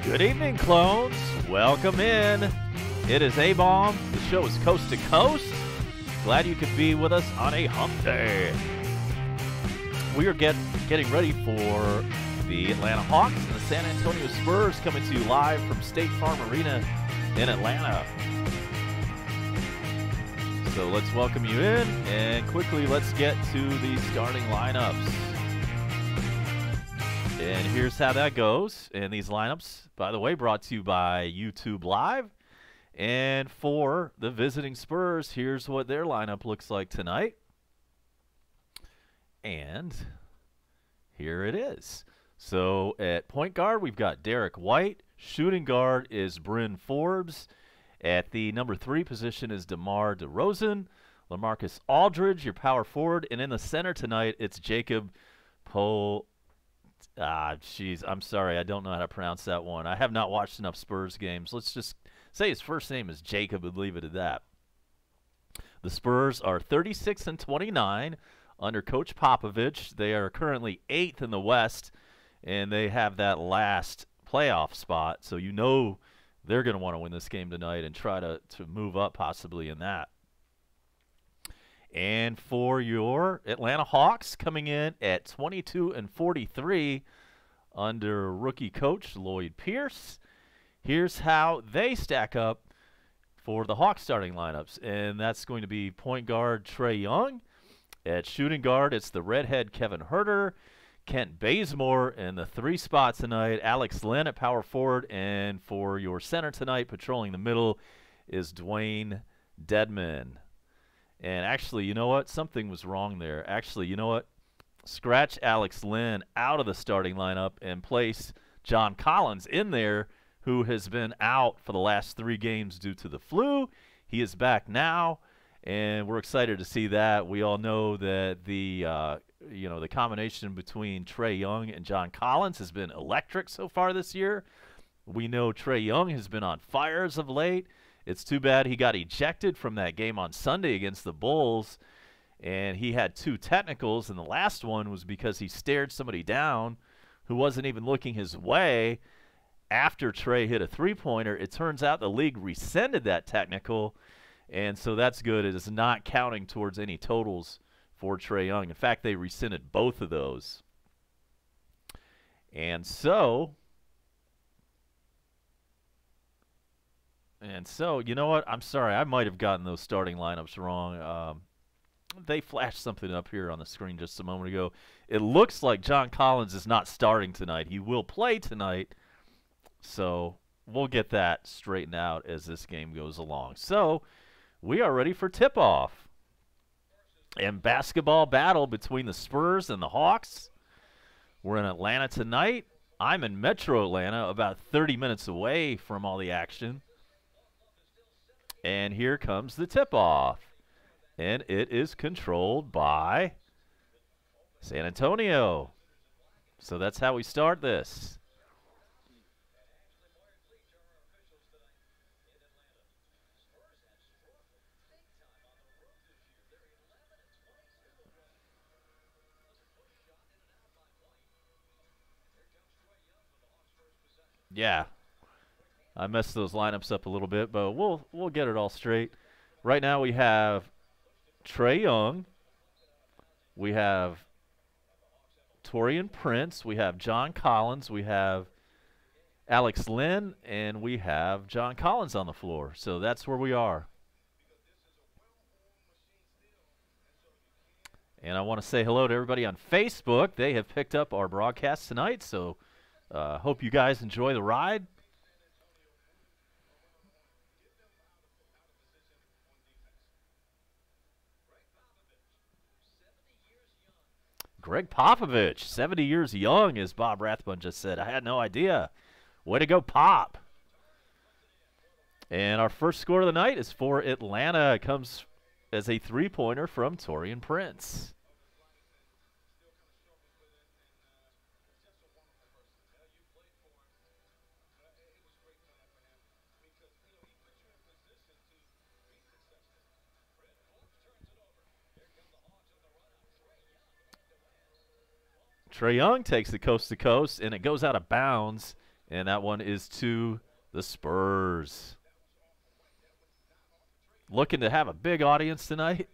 Good evening, clones. Welcome in. It is A-Bomb. The show is Coast to Coast. Glad you could be with us on a hump day. We are getting ready for the Atlanta Hawks and the San Antonio Spurs, coming to you live from State Farm Arena in Atlanta. So let's welcome you in, and quickly let's get to the starting lineups. And here's how that goes. And these lineups, by the way, brought to you by YouTube Live. And for the visiting Spurs, here's what their lineup looks like tonight. And here it is. So at point guard, we've got Derek White. Shooting guard is Bryn Forbes. At the number 3 position is DeMar DeRozan. LaMarcus Aldridge, your power forward. And in the center tonight, it's Jacob I'm sorry, I don't know how to pronounce that one. I have not watched enough Spurs games. Let's just say his first name is Jacob and leave it at that. The Spurs are 36-29 under Coach Popovich. They are currently 8th in the West, and they have that last playoff spot. So you know they're going to want to win this game tonight and try to move up possibly in that. And for your Atlanta Hawks, coming in at 22-43 under rookie coach Lloyd Pierce, here's how they stack up for the Hawks starting lineups. And that's going to be point guard Trae Young. At shooting guard, it's the redhead Kevin Huerter. Kent Bazemore in the 3 spot tonight. Alex Len at power forward. And for your center tonight, patrolling the middle, is Dwayne Dedmon. And actually, you know what? Something was wrong there. Actually, you know what? Scratch Alex Len out of the starting lineup and place John Collins in there, who has been out for the last 3 games due to the flu. He is back now, and we're excited to see that. We all know that the combination between Trae Young and John Collins has been electric so far this year. We know Trae Young has been on fire as of late. It's too bad he got ejected from that game on Sunday against the Bulls, and he had 2 technicals, and the last one was because he stared somebody down who wasn't even looking his way after Trae hit a 3-pointer. It turns out the league rescinded that technical, and so that's good. It is not counting towards any totals for Trae Young. In fact, they rescinded both of those. And so, you know what? I'm sorry. I might have gotten those starting lineups wrong. They flashed something up here on the screen just a moment ago. It looks like John Collins is not starting tonight. He will play tonight. So we'll get that straightened out as this game goes along. So we are ready for tip-off. And basketball battle between the Spurs and the Hawks. We're in Atlanta tonight. I'm in Metro Atlanta, about 30 minutes away from all the action. And here comes the tip-off. And it is controlled by San Antonio. So that's how we start this. Yeah. I messed those lineups up a little bit, but we'll get it all straight. Right now we have Trae Young, we have Taurean Prince, we have John Collins, we have Alex Len, and we have John Collins on the floor. So that's where we are. And I want to say hello to everybody on Facebook. They have picked up our broadcast tonight, so hope you guys enjoy the ride. Greg Popovich, 70 years young, as Bob Rathbun just said. I had no idea. Way to go, Pop. And our first score of the night is for Atlanta. It comes as a 3-pointer from Taurean Prince. Trae Young takes the coast to coast, and it goes out of bounds. And that one is to the Spurs. Looking to have a big audience tonight.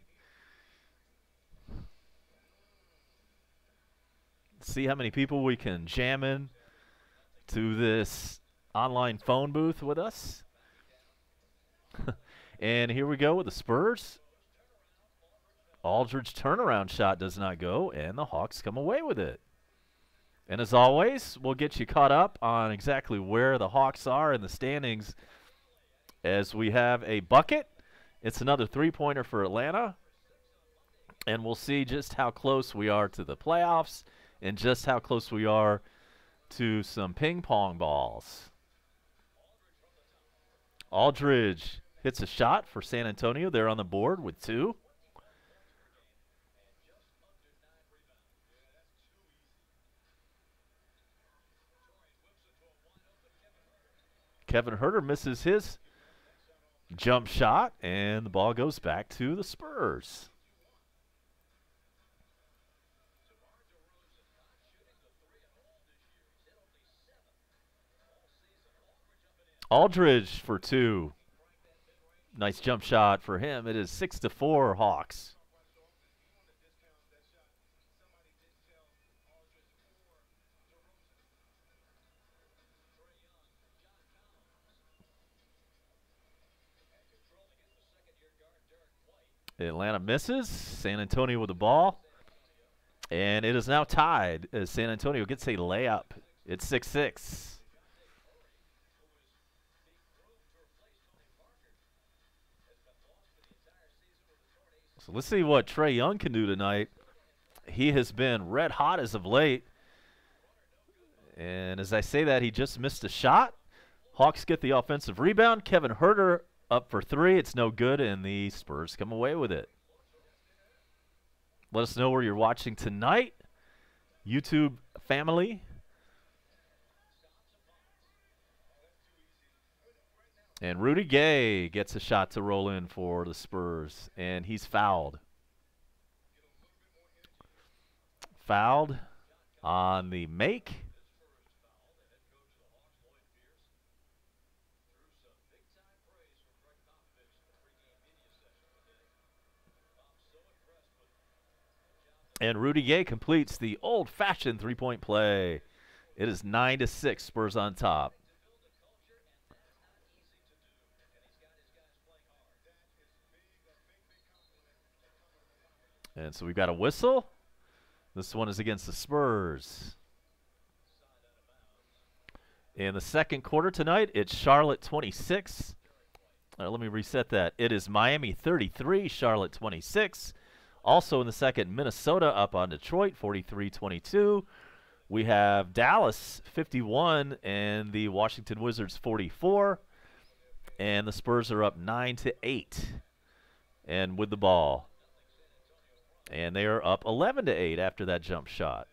See how many people we can jam in to this online phone booth with us. And here we go with the Spurs. Aldridge turnaround shot does not go, and the Hawks come away with it. And as always, we'll get you caught up on exactly where the Hawks are in the standings as we have a bucket. It's another three-pointer for Atlanta. And we'll see just how close we are to the playoffs and just how close we are to some ping-pong balls. Aldridge hits a shot for San Antonio. They're on the board with 2. Kevin Huerter misses his jump shot, and the ball goes back to the Spurs. Aldridge for 2. Nice jump shot for him. It is 6-4 Hawks. Atlanta misses. San Antonio with the ball. And it is now tied as San Antonio gets a layup. It's 6-6. So let's see what Trae Young can do tonight. He has been red hot as of late. And as I say that, he just missed a shot. Hawks get the offensive rebound. Kevin Huerter up for 3. It's no good, and the Spurs come away with it. Let us know where you're watching tonight. YouTube family. And Rudy Gay gets a shot to roll in for the Spurs, and he's fouled. Fouled on the make. And Rudy Gay completes the old-fashioned three-point play. It is 9-6, Spurs on top. And so we've got a whistle. This one is against the Spurs. In the second quarter tonight, it's Charlotte 26. Let me reset that. It is Miami 33, Charlotte 26. Also in the second, Minnesota up on Detroit, 43-22. We have Dallas 51 and the Washington Wizards 44. And the Spurs are up 9-8 and with the ball. And they are up 11-8 after that jump shot.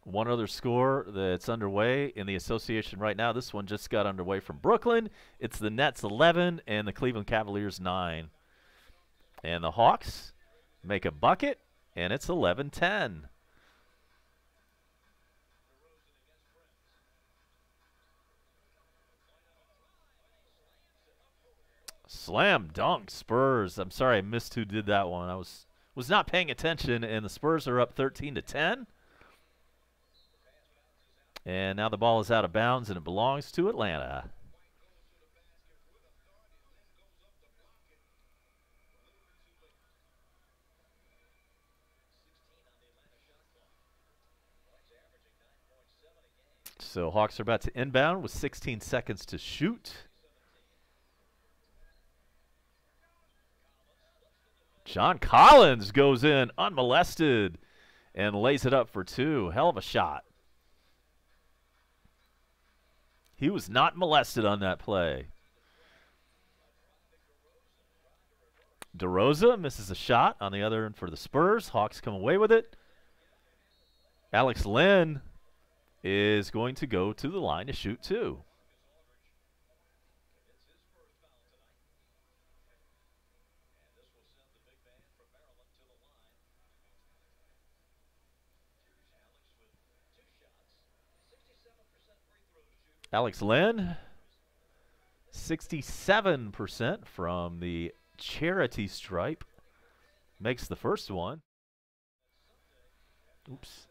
One other score that's underway in the association right now. This one just got underway from Brooklyn. It's the Nets 11 and the Cleveland Cavaliers 9. And the Hawks make a bucket, and it's 11-10. Slam dunk Spurs. I'm sorry I missed who did that one. I was not paying attention, and the Spurs are up 13-10. And now the ball is out of bounds, and it belongs to Atlanta. So Hawks are about to inbound with 16 seconds to shoot. John Collins goes in unmolested and lays it up for 2. Hell of a shot. He was not molested on that play. DeRozan misses a shot on the other end for the Spurs. Hawks come away with it. Alex Len is going to go to the line to shoot 2. Alex Len, 67% from the charity stripe. Makes the first one. Oops.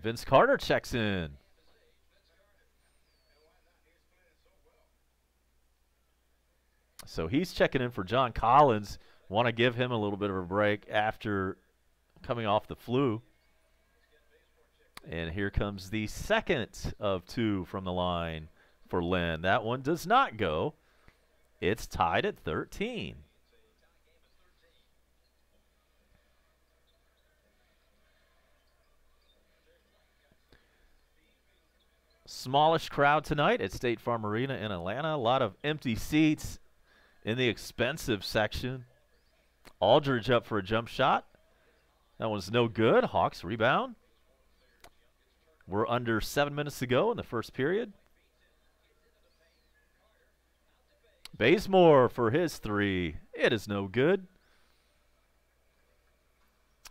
Vince Carter checks in. So he's checking in for John Collins. Want to give him a little bit of a break after coming off the flu. And here comes the second of two from the line for Lynn. That one does not go. It's tied at 13. Smallish crowd tonight at State Farm Arena in Atlanta. A lot of empty seats in the expensive section. Aldridge up for a jump shot. That one's no good. Hawks rebound. We're under 7 minutes to go in the first period. Bazemore for his three. It is no good.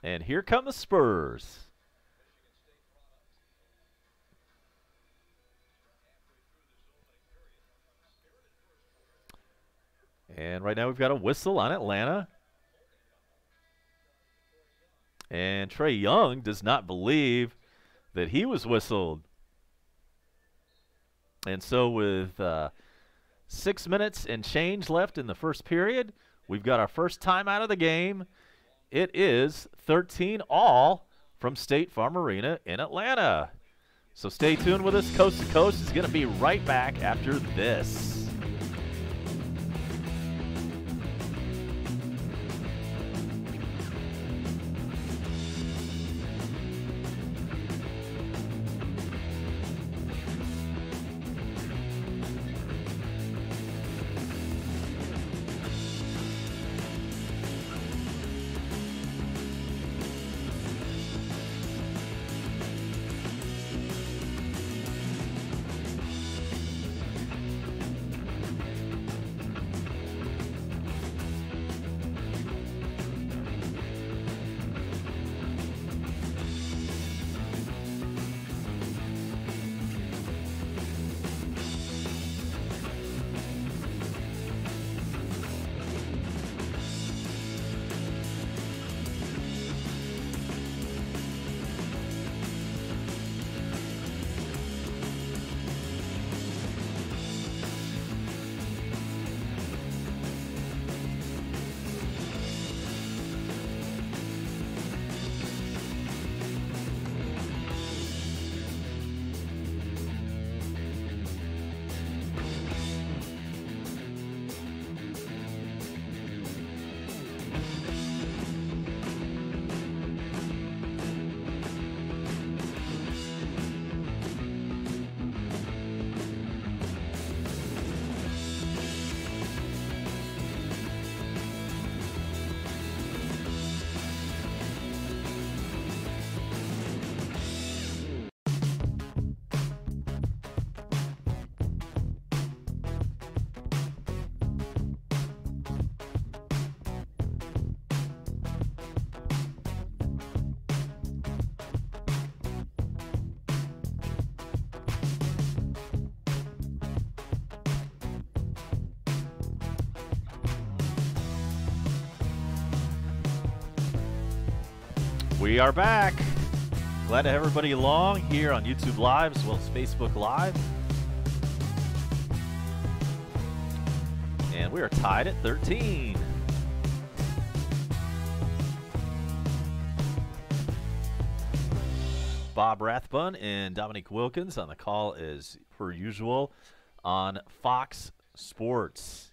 And here come the Spurs. And right now we've got a whistle on Atlanta. And Trae Young does not believe that he was whistled. And so with 6 minutes and change left in the first period, we've got our first time out of the game. It is 13-all from State Farm Arena in Atlanta. So stay tuned with us. Coast to Coast is going to be right back after this. We are back. Glad to have everybody along here on YouTube Live as well as Facebook Live. And we are tied at 13. Bob Rathbun and Dominique Wilkins on the call as per usual on Fox Sports.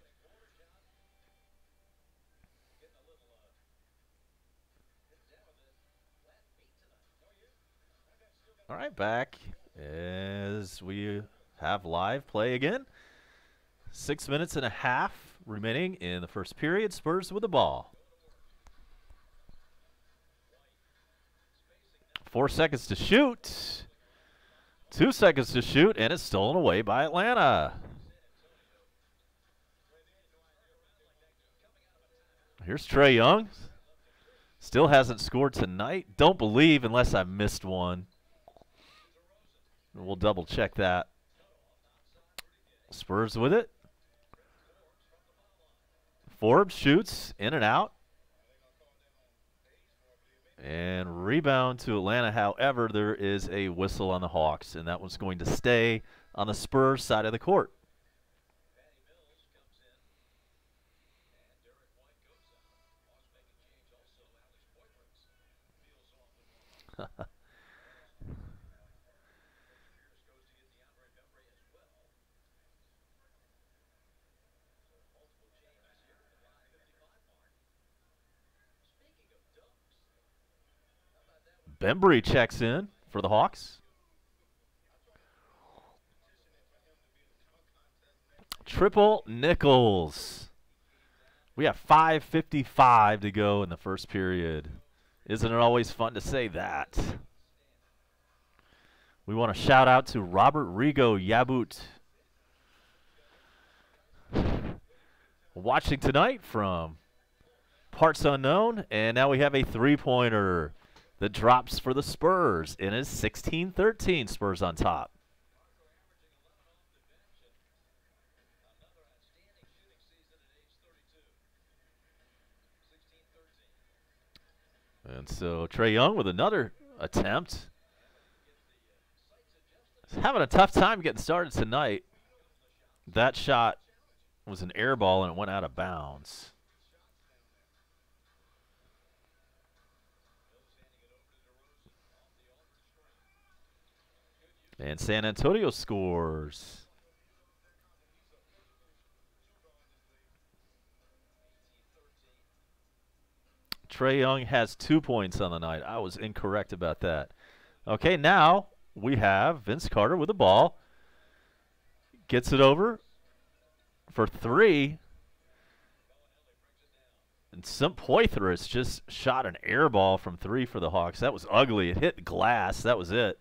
All right, back as we have live play again. 6 minutes and a half remaining in the first period. Spurs with the ball. 4 seconds to shoot. 2 seconds to shoot, and it's stolen away by Atlanta. Here's Trae Young. Still hasn't scored tonight. Don't believe unless I missed one. We'll double check that. Spurs with it. Forbes shoots in and out. And rebound to Atlanta. However, there is a whistle on the Hawks, and that one's going to stay on the Spurs side of the court. Bembry checks in for the Hawks. Triple Nichols. We have 5:55 to go in the first period. Isn't it always fun to say that? We want to shout out to Robert Rigo Yabut. Watching tonight from parts unknown, and now we have a three-pointer that drops for the Spurs, and is 16-13, Spurs on top. And so Trae Young with another attempt. He's having a tough time getting started tonight. That shot was an air ball, and it went out of bounds. And San Antonio scores. Trae Young has 2 points on the night. I was incorrect about that. Okay, now we have Vince Carter with the ball. Gets it over for three. And some Poitras just shot an air ball from three for the Hawks. That was ugly. It hit glass. That was it.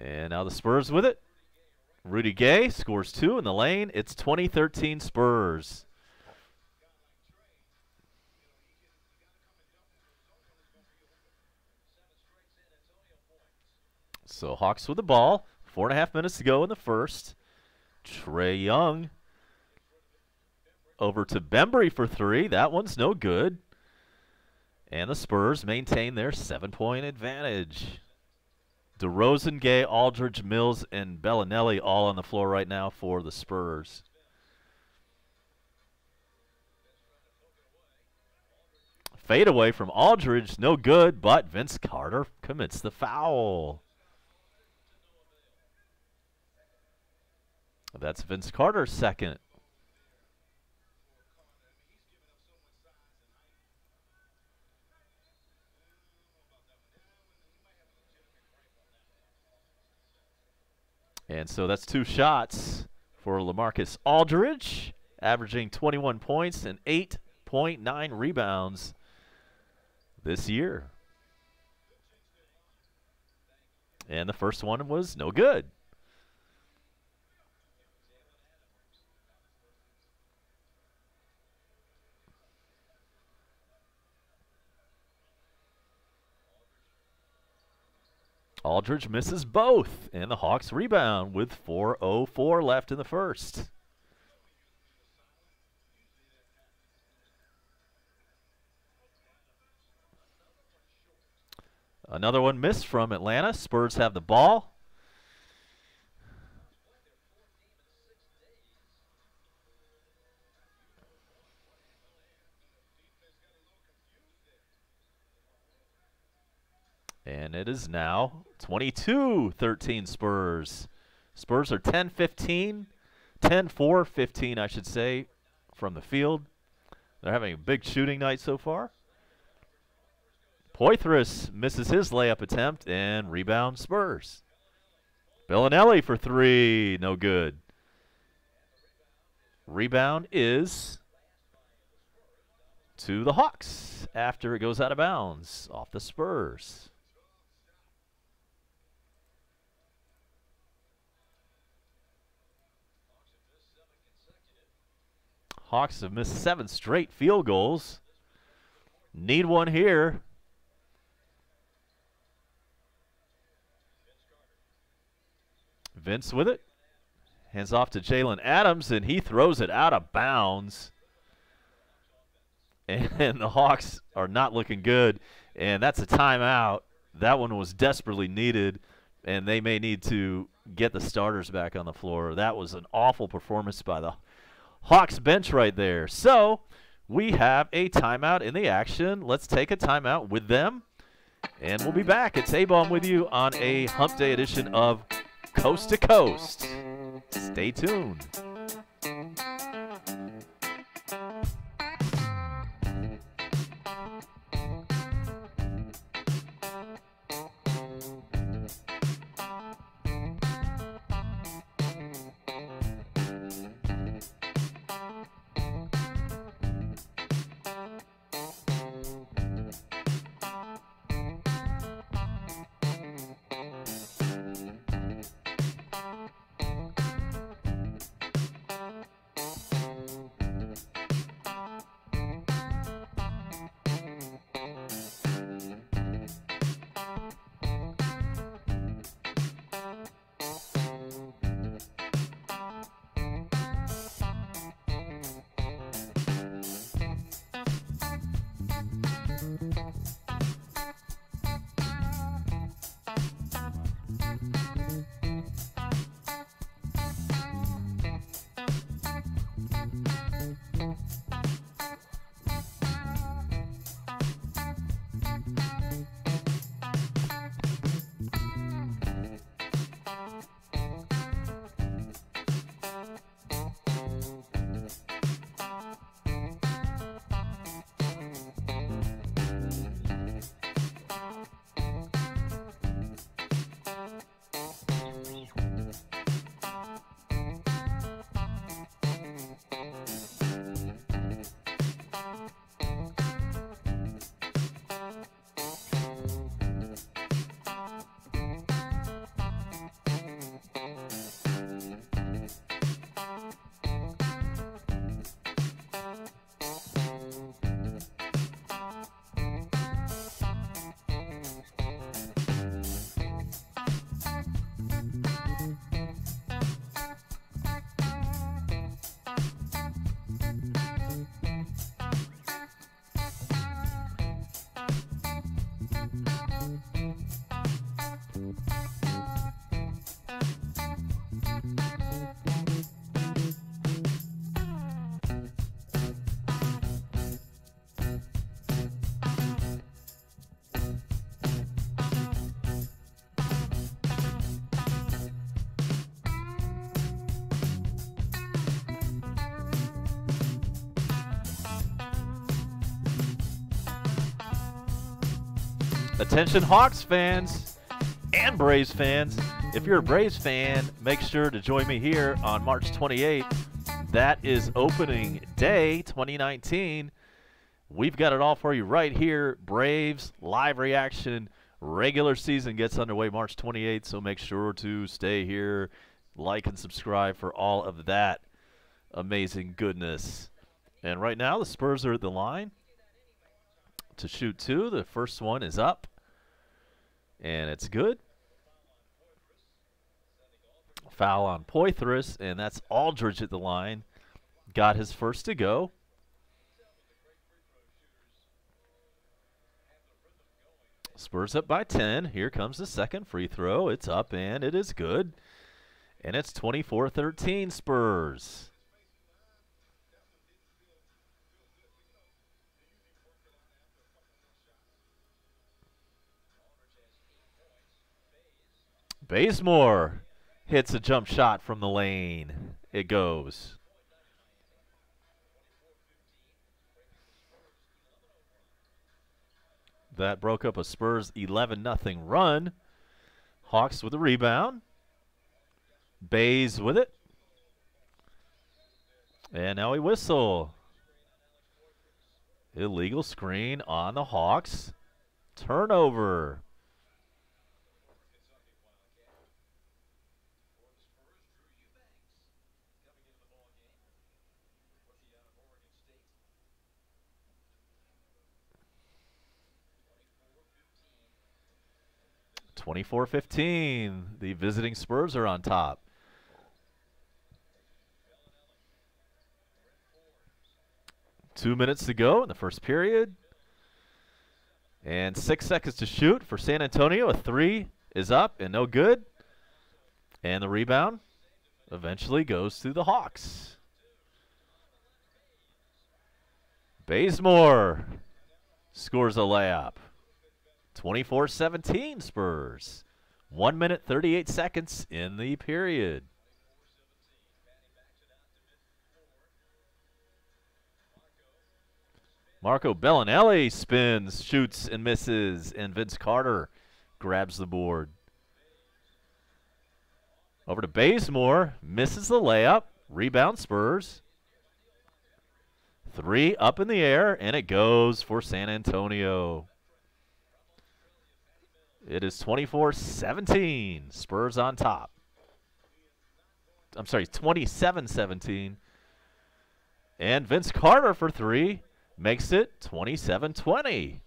And now the Spurs with it. Rudy Gay scores 2 in the lane. It's 2013 Spurs. So Hawks with the ball. 4.5 minutes to go in the first. Trae Young over to Bembry for three. That one's no good. And the Spurs maintain their 7-point advantage. DeRozan, Gay, Aldridge, Mills, and Bellinelli all on the floor right now for the Spurs. Fade away from Aldridge, no good, but Vince Carter commits the foul. That's Vince Carter's second. And so that's 2 shots for LaMarcus Aldridge, averaging 21 points and 8.9 rebounds this year. And the first one was no good. Aldridge misses both, and the Hawks rebound with 4:04 left in the first. Another one missed from Atlanta. Spurs have the ball. And it is now 22-13 Spurs. Spurs are 10-15, 10-4-15, I should say, from the field. They're having a big shooting night so far. Poitras misses his layup attempt, and rebound Spurs. Bellinelli for three, no good. Rebound is to the Hawks after it goes out of bounds off the Spurs. Hawks have missed 7 straight field goals. Need one here. Vince with it. Hands off to Jalen Adams, and he throws it out of bounds. And the Hawks are not looking good, and that's a timeout. That one was desperately needed, and they may need to get the starters back on the floor. That was an awful performance by the Hawks bench right there. So we have a timeout in the action. Let's take a timeout with them, and we'll be back. It's A-Bomb with you on a Hump Day edition of Coast to Coast. Stay tuned. Attention Hawks fans and Braves fans. If you're a Braves fan, make sure to join me here on March 28th. That is opening day 2019. We've got it all for you right here. Braves live reaction. Regular season gets underway March 28th, so make sure to stay here, like and subscribe for all of that amazing goodness. And right now the Spurs are at the line to shoot two. The first one is up, and it's good. Foul on Poitras, and that's Aldridge at the line. Got his first to go. Spurs up by 10. Here comes the second free throw. It's up, and it is good. And it's 24-13 Spurs. Bazemore hits a jump shot from the lane. It goes. That broke up a Spurs 11-0 run. Hawks with a rebound. Bays with it. And now a whistle. Illegal screen on the Hawks. Turnover. 24-15. The visiting Spurs are on top. Two minutes to go in the first period. And 6 seconds to shoot for San Antonio. A three is up and no good. And the rebound eventually goes to the Hawks. Bazemore scores a layup. 24-17 Spurs. 1 minute, 38 seconds in the period. Marco Bellinelli spins, shoots, and misses, and Vince Carter grabs the board. Over to Bazemore, misses the layup, rebound Spurs. Three up in the air, and it goes for San Antonio. It is 24-17, Spurs on top. I'm sorry, 27-17. And Vince Carter for three. Makes it 27-20.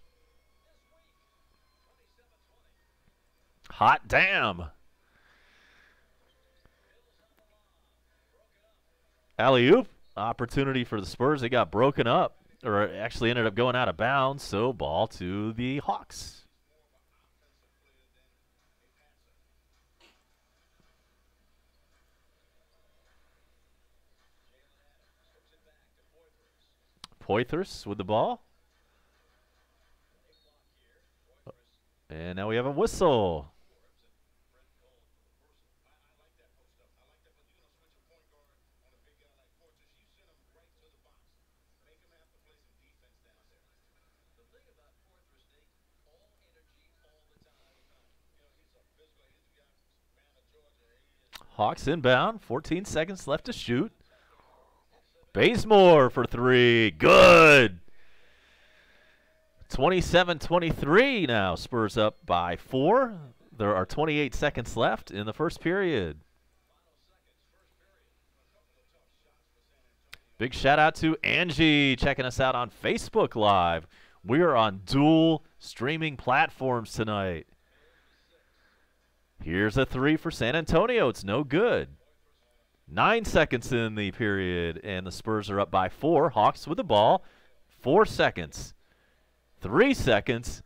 Hot damn. Alley-oop opportunity for the Spurs. They got broken up, or actually ended up going out of bounds, so ball to the Hawks. Poitras with the ball. And now we have a whistle. Hawks inbound. 14 seconds left to shoot. Bazemore for three. Good. 27-23 now. Spurs up by 4. There are 28 seconds left in the first period. Big shout out to Angie checking us out on Facebook Live. We are on dual streaming platforms tonight. Here's a three for San Antonio. It's no good. 9 seconds in the period, and the Spurs are up by 4. Hawks with the ball. 4 seconds. 3 seconds.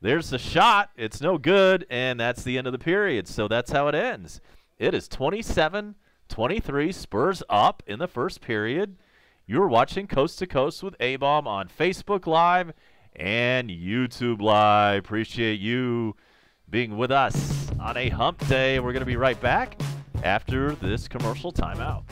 There's the shot. It's no good, and that's the end of the period. So that's how it ends. It is 27-23. Spurs up in the first period. You're watching Coast to Coast with A-Bomb on Facebook Live and YouTube Live. Appreciate you being with us on a hump day. We're going to be right back after this commercial timeout.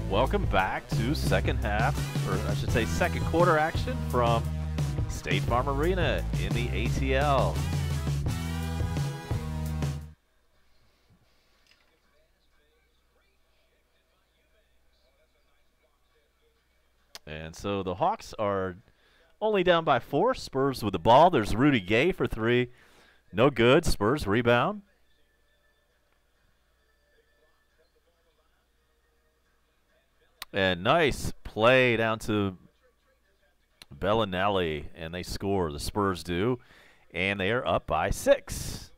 Welcome back to second half, or I should say second quarter action from State Farm Arena in the ATL. And so the Hawks are only down by 4. Spurs with the ball. There's Rudy Gay for 3. No good. Spurs rebound. And nice play down to Bellinelli, and they score. The Spurs do, and they are up by 6.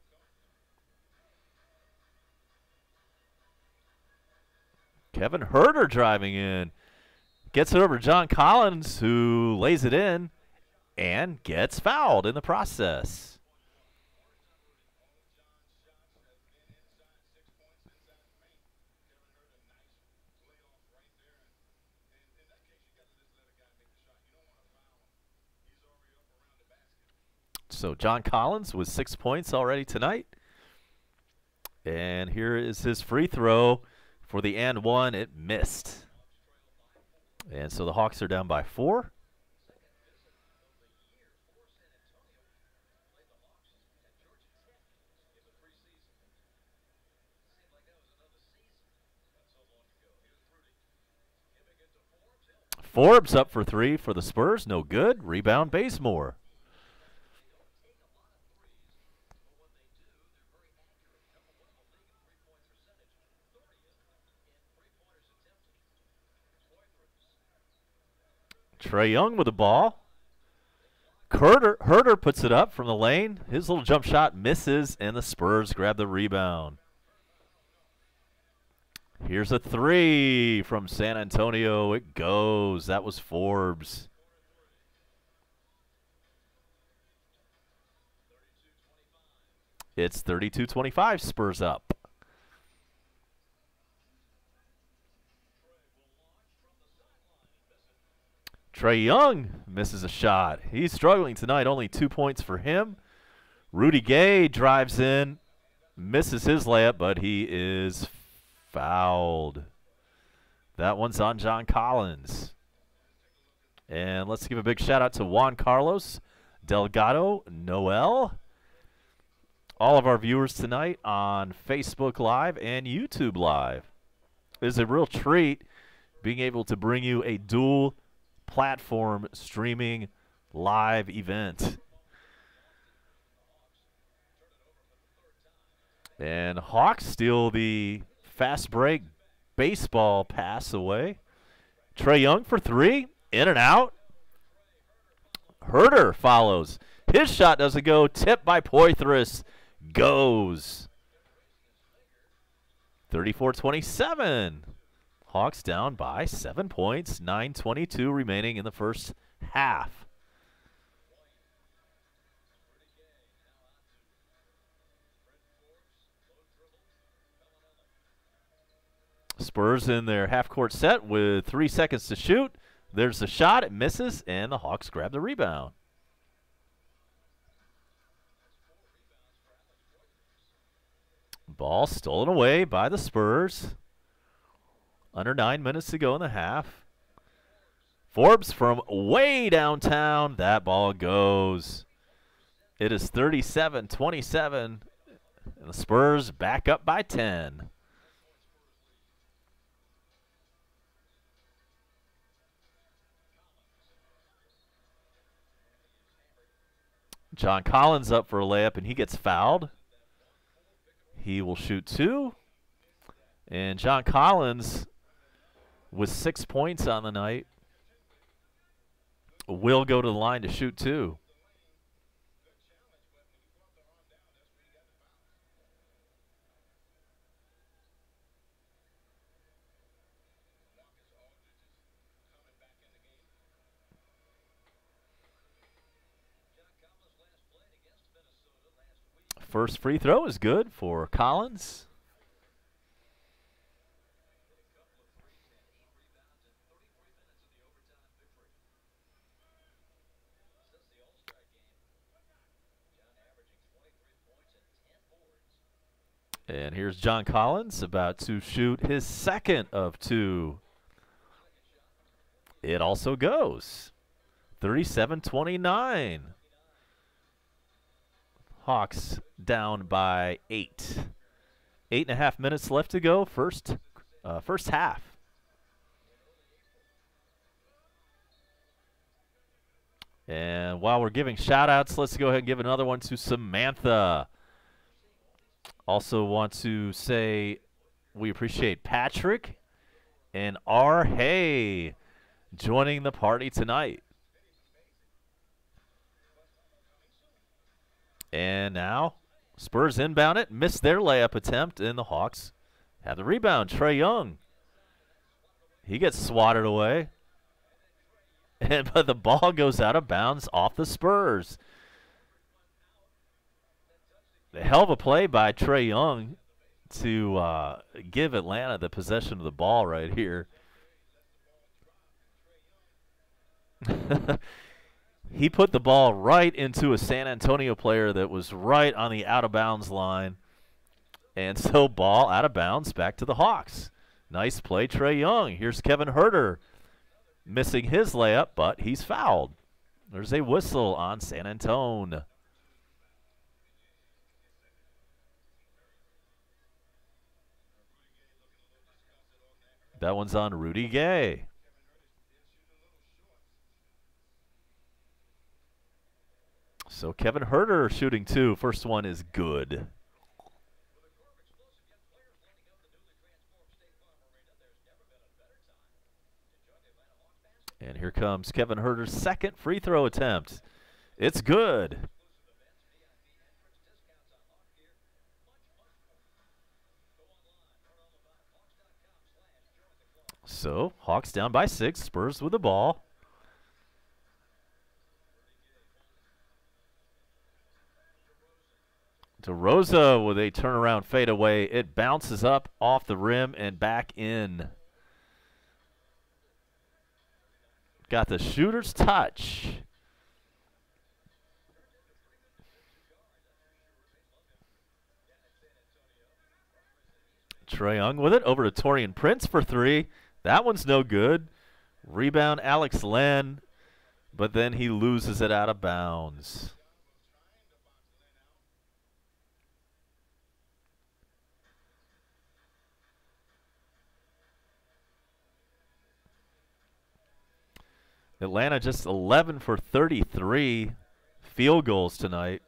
Kevin Herter driving in. Gets it over to John Collins, who lays it in and gets fouled in the process. So John Collins with 6 points already tonight. And here is his free throw for the and one. It missed. And so the Hawks are down by 4. Forbes up for 3 for the Spurs. No good. Rebound Bazemore. Trae Young with the ball. Herter puts it up from the lane. His little jump shot misses, and the Spurs grab the rebound. Here's a 3 from San Antonio. It goes. That was Forbes. It's 32-25. Spurs up. Trae Young misses a shot. He's struggling tonight. Only 2 points for him. Rudy Gay drives in, misses his layup, but he is fouled. That one's on John Collins. And let's give a big shout out to Juan Carlos, Delgado, Noel, all of our viewers tonight on Facebook Live and YouTube Live. It is a real treat being able to bring you a dual platform streaming live event. And Hawks steal the fast break baseball pass away. Trae Young for 3, in and out. Herter follows. His shot doesn't go. Tipped by Poitras. Goes. 34-27. Hawks down by 7 points. 9:22 remaining in the first half. Spurs in their half-court set with 3 seconds to shoot. There's the shot. It misses, and the Hawks grab the rebound. Ball stolen away by the Spurs. Under 9 minutes to go in the half. Forbes from way downtown. That ball goes. It is 37-27, and the Spurs back up by 10. John Collins up for a layup, and he gets fouled. He will shoot 2. And John Collins, with 6 points on the night, will go to the line to shoot 2. First free throw is good for Collins. And here's John Collins about to shoot his second of 2 It also goes. 37-29. Hawks down by 8. 8.5 minutes left to go. First half. And while we're giving shout-outs, let's go ahead and give another one to Samantha. Also want to say we appreciate Patrick and R. Hay joining the party tonight. And now Spurs inbound it, missed their layup attempt, and the Hawks have the rebound. Trae Young, he gets swatted away. But the ball goes out of bounds off the Spurs. A hell of a play by Trae Young to give Atlanta the possession of the ball right here. He put the ball right into a San Antonio player that was right on the out-of-bounds line. And so ball out of bounds back to the Hawks. Nice play, Trae Young. Here's Kevin Huerter missing his layup, but he's fouled. There's a whistle on San Antonio. That one's on Rudy Gay. So Kevin Huerter shooting 2. First one is good. And here comes Kevin Huerter's second free throw attempt. It's good. So Hawks down by 6. Spurs with the ball. DeRosa with a turnaround fadeaway. It bounces up off the rim and back in. Got the shooter's touch. Trae Young with it over to Taurean Prince for 3. That one's no good. Rebound Alex Len, but then he loses it out of bounds. Atlanta just 11 for 33 field goals tonight.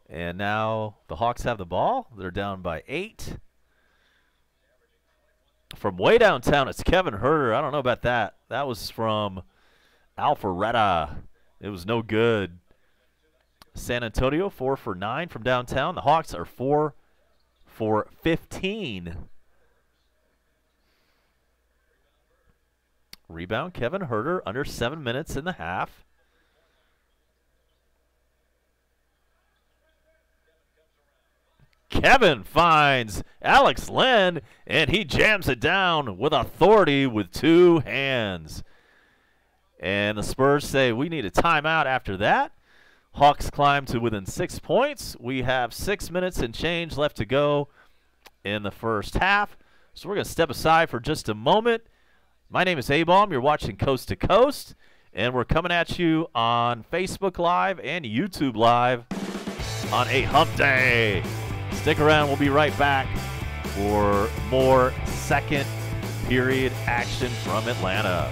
And now the Hawks have the ball. They're down by 8. From way downtown, it's Kevin Huerter. I don't know about that. That was from Alpharetta. It was no good. San Antonio 4 for 9 from downtown. The Hawks are 4 for 15. Rebound, Kevin Huerter, under 7 minutes in the half. Kevin finds Alex Len, and he jams it down with authority with 2 hands. And the Spurs say we need a timeout after that. Hawks climb to within 6 points. We have 6 minutes and change left to go in the first half. So we're going to step aside for just a moment. My name is A-Bomb. You're watching Coast to Coast, and we're coming at you on Facebook Live and YouTube Live on a hump day. Stick around. We'll be right back for more second period action from Atlanta.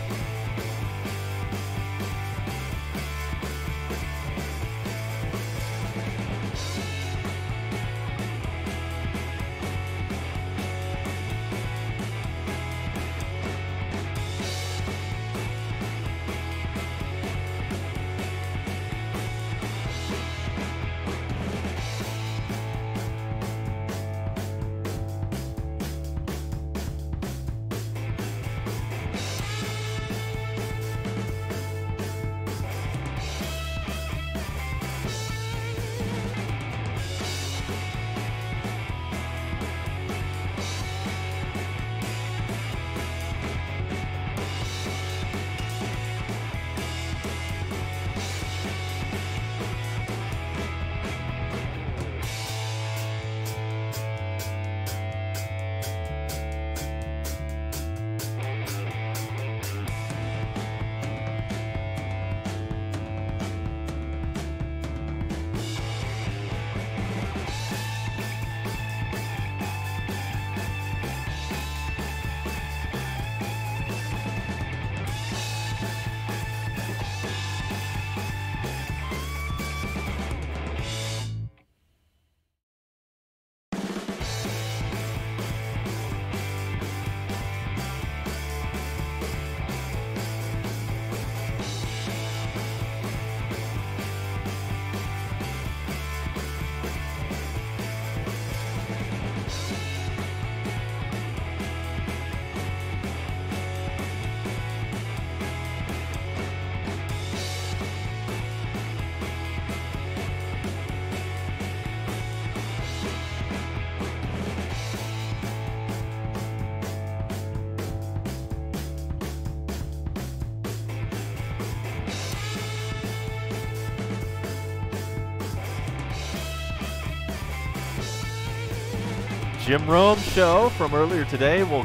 Jim Rome show from earlier today. We'll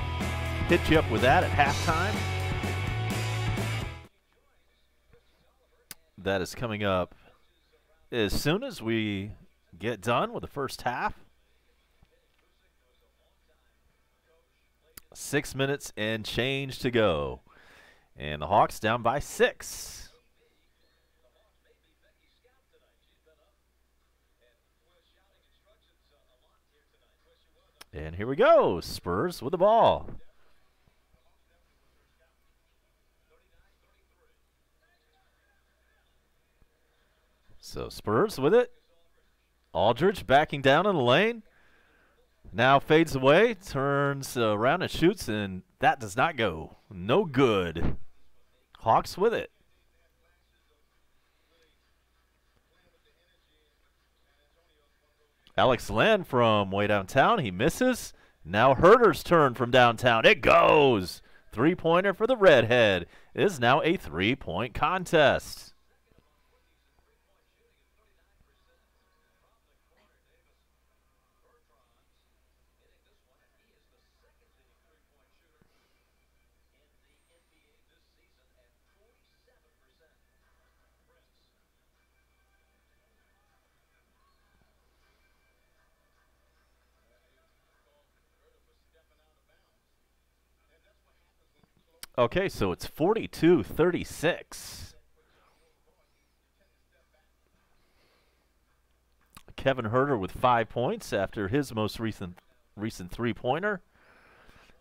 hit you up with that at halftime. That is coming up as soon as we get done with the first half. 6 minutes and change to go. And the Hawks down by 6. And here we go. Spurs with the ball. So Spurs with it. Aldridge backing down in the lane. Now fades away, turns around and shoots, and that does not go. No good. Hawks with it. Alex Len from way downtown. He misses. Now Herter's turn from downtown. It goes. Three-pointer for the redhead. It is now a three-point contest. Okay, so it's 42-36. Kevin Herter with 5 points after his most recent three-pointer.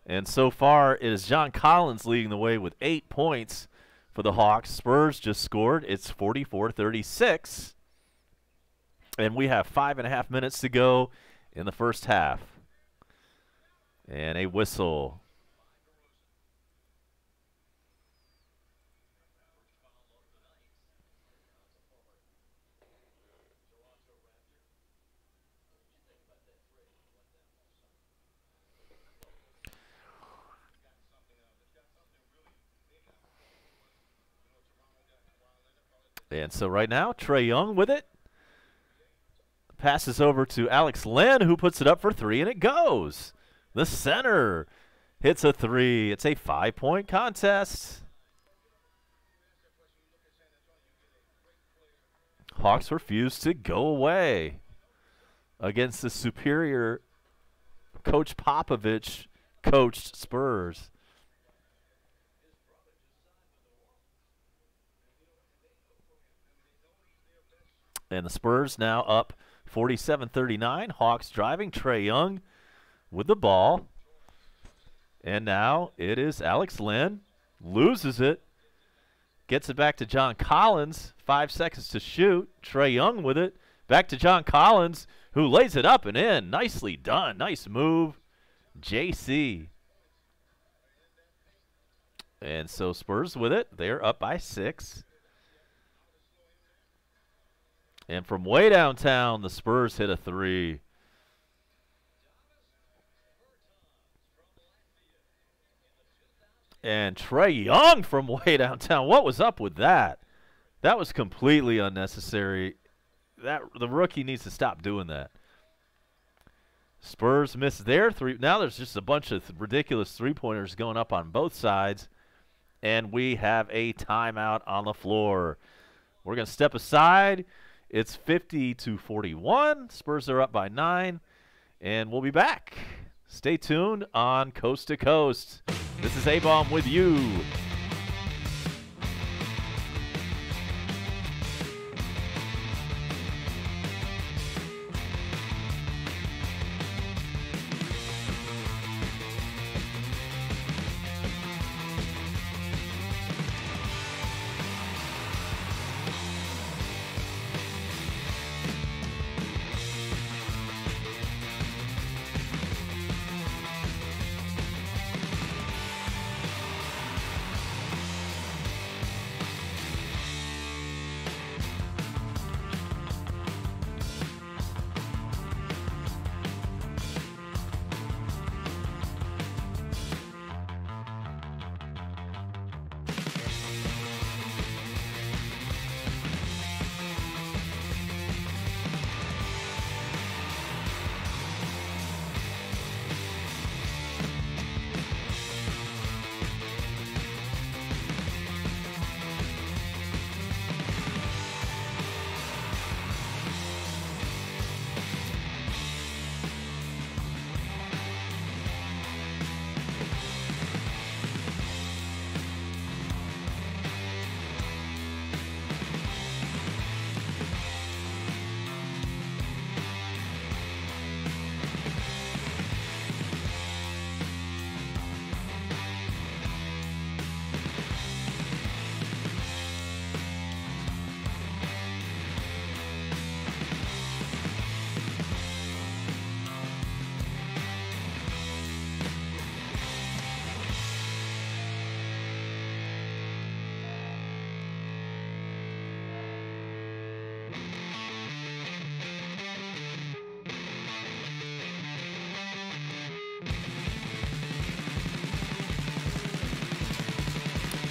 And so far, it is John Collins leading the way with 8 points for the Hawks. Spurs just scored. It's 44-36. And we have 5.5 minutes to go in the first half. And a whistle. And so right now, Trae Young with it. Passes over to Alex Len, who puts it up for three, and it goes. The center hits a three. It's a 5-point contest. Hawks refuse to go away against the superior Coach Popovich coached Spurs. And the Spurs now up 47-39. Hawks driving. Trae Young with the ball. And now it is Alex Len. Loses it. Gets it back to John Collins. 5 seconds to shoot. Trae Young with it. Back to John Collins, who lays it up and in. Nicely done. Nice move. JC. And so Spurs with it. They're up by 6. And from way downtown, the Spurs hit a three. And Trae Young from way downtown. What was up with that? That was completely unnecessary. The rookie needs to stop doing that. Spurs missed their three. Now there's just a bunch of ridiculous three-pointers going up on both sides. And we have a timeout on the floor. We're going to step aside. It's 50-41. Spurs are up by 9. And we'll be back. Stay tuned on Coast to Coast. This is A-Bomb with you.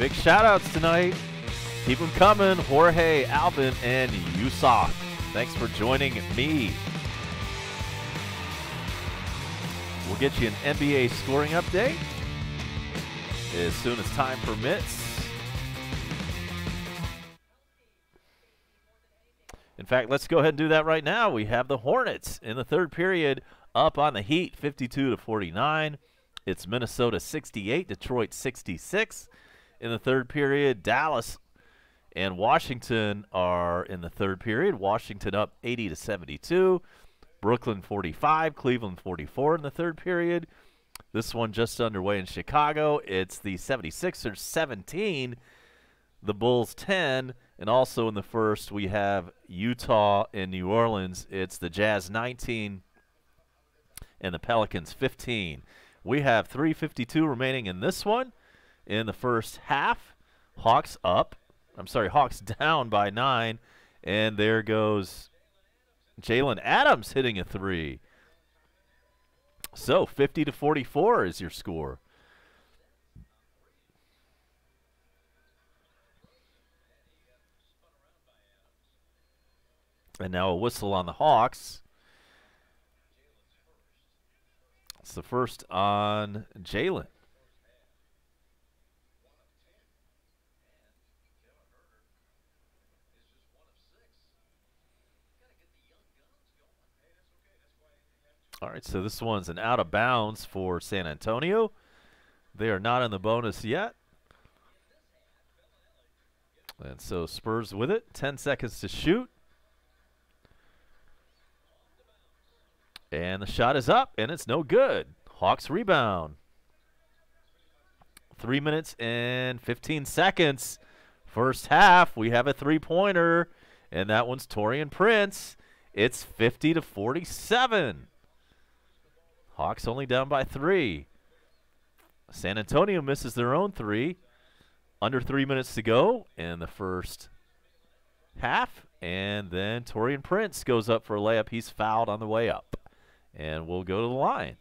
Big shout-outs tonight. Keep them coming. Jorge, Alvin, and Yusuf. Thanks for joining me. We'll get you an NBA scoring update as soon as time permits. In fact, let's go ahead and do that right now. We have the Hornets in the third period up on the Heat, 52-49. It's Minnesota 68, Detroit 66. In the third period, Dallas and Washington are in the third period. Washington up 80-72. Brooklyn 45, Cleveland 44 in the third period. This one just underway in Chicago. It's the 76ers 17, the Bulls 10. And also in the first, we have Utah and New Orleans. It's the Jazz 19 and the Pelicans 15. We have 3:52 remaining in this one. In the first half, Hawks down by 9. And there goes Jalen Adams hitting a 3. So 50-44 is your score. And now a whistle on the Hawks. It's the first on Jalen. All right, so this one's an out of bounds for San Antonio. They are not in the bonus yet. And so Spurs with it. 10 seconds to shoot. And the shot is up, and it's no good. Hawks rebound. 3 minutes and 15 seconds. First half, we have a three-pointer, and that one's Taurean Prince. It's 50-47. Hawks only down by 3. San Antonio misses their own 3. Under 3 minutes to go in the first half. And then Taurean Prince goes up for a layup. He's fouled on the way up. And we'll go to the line.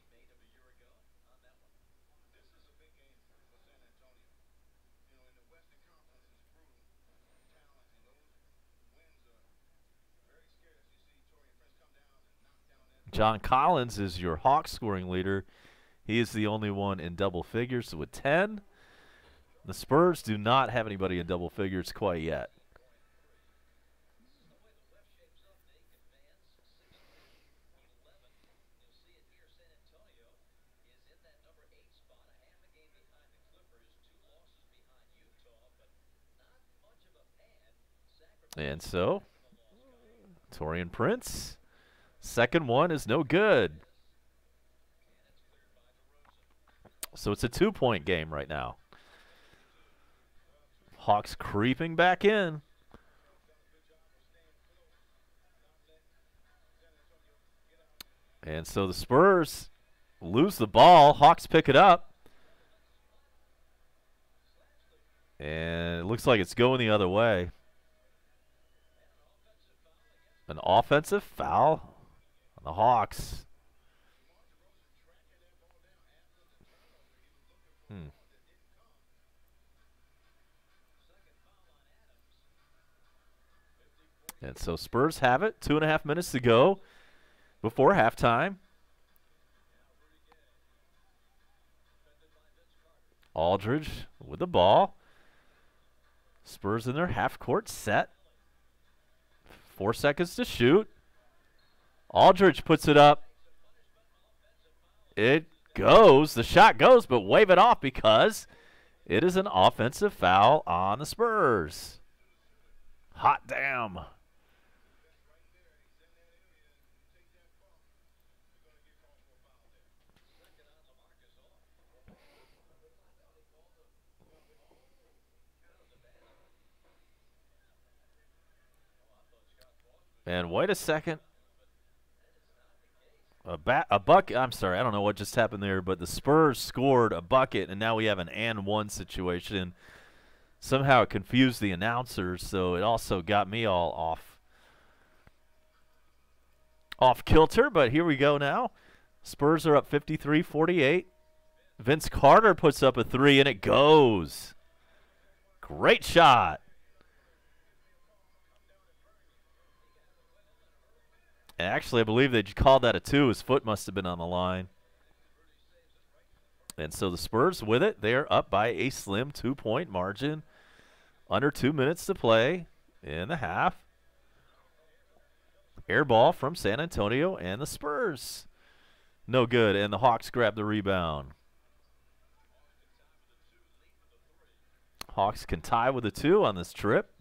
John Collins is your Hawks scoring leader. He is the only one in double figures with 10. The Spurs do not have anybody in double figures quite yet. And so, Taurean Prince, second one is no good. So it's a 2-point game right now. Hawks creeping back in. And so the Spurs lose the ball. Hawks pick it up. And it looks like it's going the other way. An offensive foul on the Hawks. And so Spurs have it. 2.5 minutes to go before halftime. Aldridge with the ball. Spurs in their half-court set. 4 seconds to shoot. Aldridge puts it up. It goes. The shot goes, but wave it off because it is an offensive foul on the Spurs. Hot damn. And wait a second. A bucket. I'm sorry. I don't know what just happened there, but the Spurs scored a bucket, and now we have an and one situation. Somehow it confused the announcers, so it also got me all off kilter, but here we go now. Spurs are up 53-48. Vince Carter puts up a 3, and it goes. Great shot. Actually, I believe they called that a 2. His foot must have been on the line. And so the Spurs with it. They're up by a slim 2-point margin. Under 2 minutes to play in the half. Air ball from San Antonio and the Spurs. No good, and the Hawks grab the rebound. Hawks can tie with a 2 on this trip.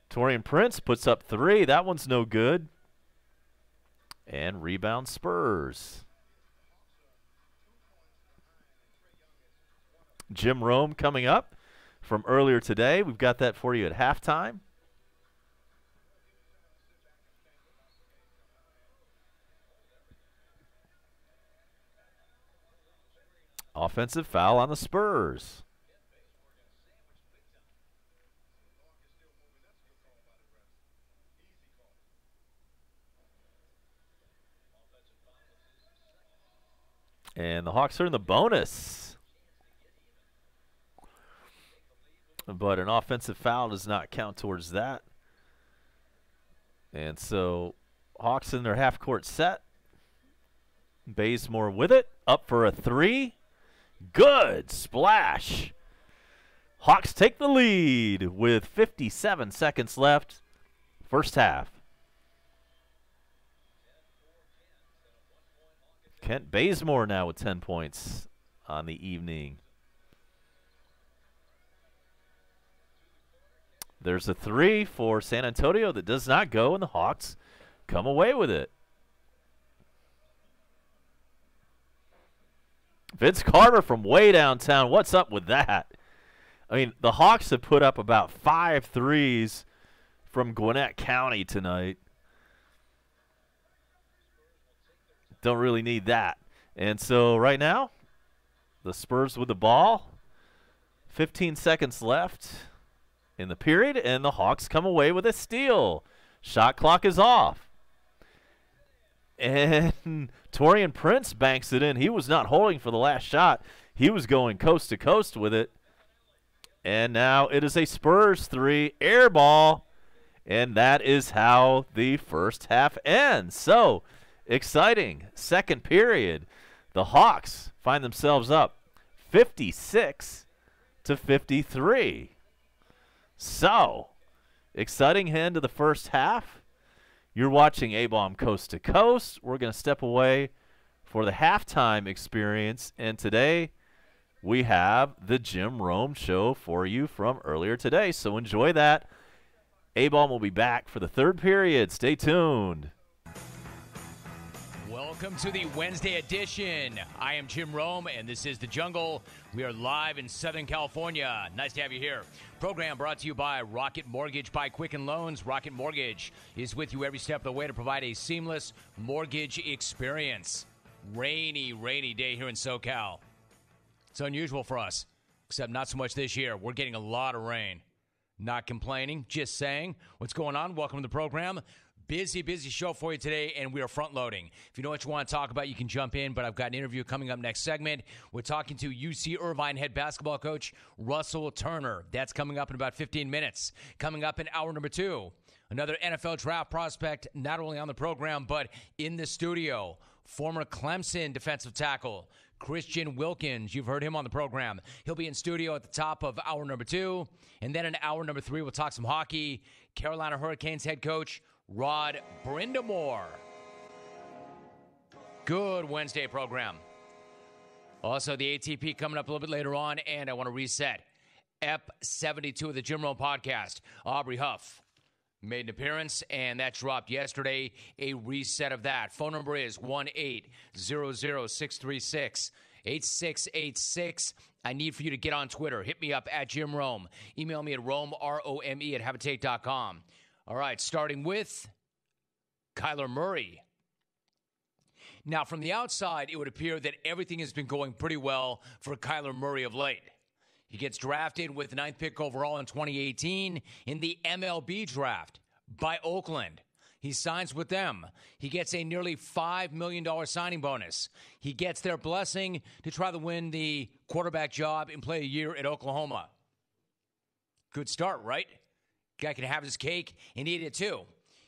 Taurean Prince puts up 3. That one's no good. And rebound Spurs. Jim Rome coming up from earlier today. We've got that for you at halftime. Offensive foul on the Spurs. And the Hawks are in the bonus. But an offensive foul does not count towards that. And so Hawks in their half-court set. Bazemore with it. Up for a 3. Good splash. Hawks take the lead with 57 seconds left. First half. Kent Bazemore now with 10 points on the evening. There's a 3 for San Antonio that does not go, and the Hawks come away with it. Vince Carter from way downtown. What's up with that? I mean, the Hawks have put up about 5 threes from Gwinnett County tonight. Don't really need that. And so right now, the Spurs with the ball. 15 seconds left in the period, and the Hawks come away with a steal. Shot clock is off. And Taurean Prince banks it in. He was not holding for the last shot. He was going coast to coast with it. And now it is a Spurs 3 air ball. And that is how the first half ends. So exciting second period. The Hawks find themselves up 56-53. So exciting end to the first half. You're watching A-Bomb Coast to Coast. We're going to step away for the halftime experience. And today we have the Jim Rome Show for you from earlier today. So enjoy that. A-Bomb will be back for the third period. Stay tuned. Welcome to the Wednesday edition. I am Jim Rome, and this is The Jungle. We are live in Southern California. Nice to have you here. Program brought to you by Rocket Mortgage by Quicken Loans. Rocket Mortgage is with you every step of the way to provide a seamless mortgage experience. Rainy day here in SoCal. It's unusual for us, except not so much this year. We're getting a lot of rain. Not complaining, just saying. What's going on? Welcome to the program. Busy show for you today, and we are front-loading. If you know what you want to talk about, you can jump in, but I've got an interview coming up next segment. We're talking to UC Irvine head basketball coach Russell Turner. That's coming up in about 15 minutes. Coming up in hour number 2, another NFL draft prospect, not only on the program, but in the studio. Former Clemson defensive tackle Christian Wilkins. You've heard him on the program. He'll be in studio at the top of hour number 2. And then in hour number 3, we'll talk some hockey. Carolina Hurricanes head coach Rod Brindamore. Good Wednesday program. Also, the ATP coming up a little bit later on, and I want to reset. Ep 72 of the Jim Rome podcast. Aubrey Huff made an appearance, and that dropped yesterday. A reset of that. Phone number is 1-800-636-8686. I need for you to get on Twitter. Hit me up at Jim Rome. Email me at Rome, R-O-M-E, at Habitate.com. All right, starting with Kyler Murray. Now, from the outside, it would appear that everything has been going pretty well for Kyler Murray of late. He gets drafted with the 9th pick overall in 2018 in the MLB draft by Oakland. He signs with them. He gets a nearly $5 million signing bonus. He gets their blessing to try to win the quarterback job and play a year at Oklahoma. Good start, right? Guy can have his cake and eat it too.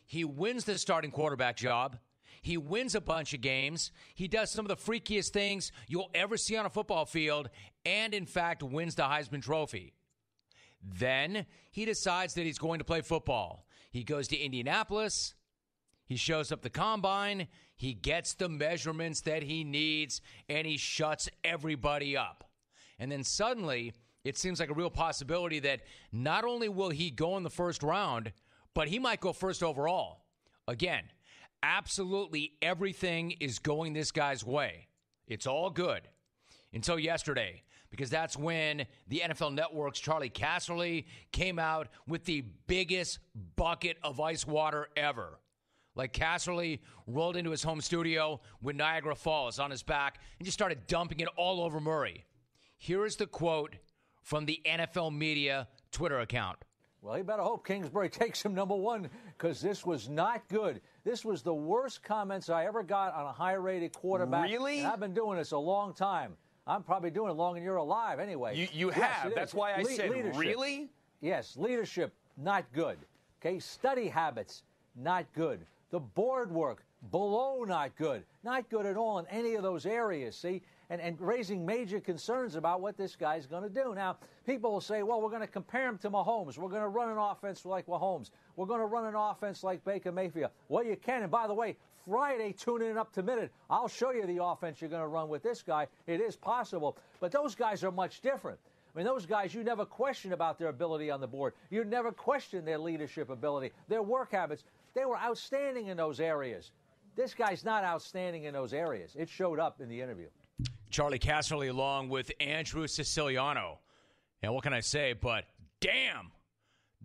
He wins the starting quarterback job. He wins a bunch of games. He does some of the freakiest things you'll ever see on a football field and, in fact, wins the Heisman Trophy. Then he decides that he's going to play football. He goes to Indianapolis. He shows up the combine. He gets the measurements that he needs, and he shuts everybody up. And then suddenly, it seems like a real possibility that not only will he go in the first round, but he might go first overall. Again, absolutely everything is going this guy's way. It's all good. Until yesterday, because that's when the NFL Network's Charlie Casserly came out with the biggest bucket of ice water ever. Like Casserly rolled into his home studio with Niagara Falls on his back and just started dumping it all over Murray. Here is the quote from the NFL media Twitter account. Well, you better hope Kingsbury takes him number one, because this was not good. This was the worst comments I ever got on a high-rated quarterback. Really? And I've been doing this a long time. I'm probably doing it longer than you're alive anyway. You have. That's why I said, leadership. Really? Yes, leadership, not good. Okay, study habits, not good. The board work, below not good. Not good at all in any of those areas, see? And raising major concerns about what this guy's going to do. Now, people will say, well, we're going to compare him to Mahomes. We're going to run an offense like Mahomes. We're going to run an offense like Baker Mayfield. Well, you can. And by the way, Friday, tune in up to minute. I'll show you the offense you're going to run with this guy. It is possible. But those guys are much different. I mean, those guys, you never question about their ability on the board. You never question their leadership ability, their work habits. They were outstanding in those areas. This guy's not outstanding in those areas. It showed up in the interview. Charlie Casserly along with Andrew Siciliano. And what can I say? But damn,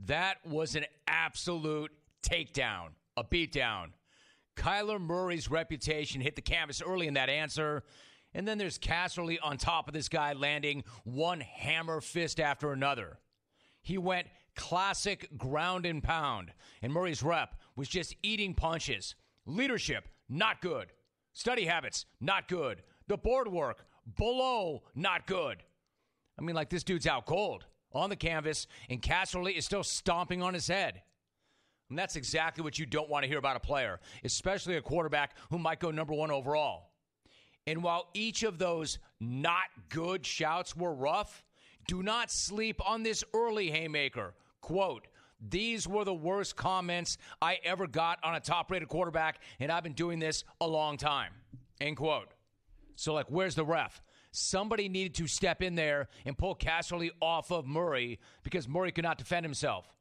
that was an absolute takedown, a beatdown. Kyler Murray's reputation hit the canvas early in that answer. And then there's Casserly on top of this guy landing one hammer fist after another. He went classic ground and pound. And Murray's rep was just eating punches. Leadership, not good. Study habits, not good. The board work, below, not good. I mean, like, this dude's out cold on the canvas, and Casserly is still stomping on his head. And that's exactly what you don't want to hear about a player, especially a quarterback who might go number one overall. And while each of those not good shouts were rough, do not sleep on this early haymaker. Quote, these were the worst comments I ever got on a top-rated quarterback, and I've been doing this a long time. End quote. So, like, where's the ref? Somebody needed to step in there and pull Casserly off of Murray because Murray could not defend himself.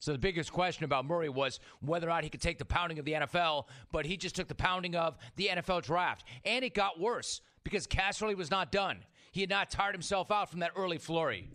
So the biggest question about Murray was whether or not he could take the pounding of the NFL, but he just took the pounding of the NFL draft. And it got worse because Casserly was not done. He had not tired himself out from that early flurry.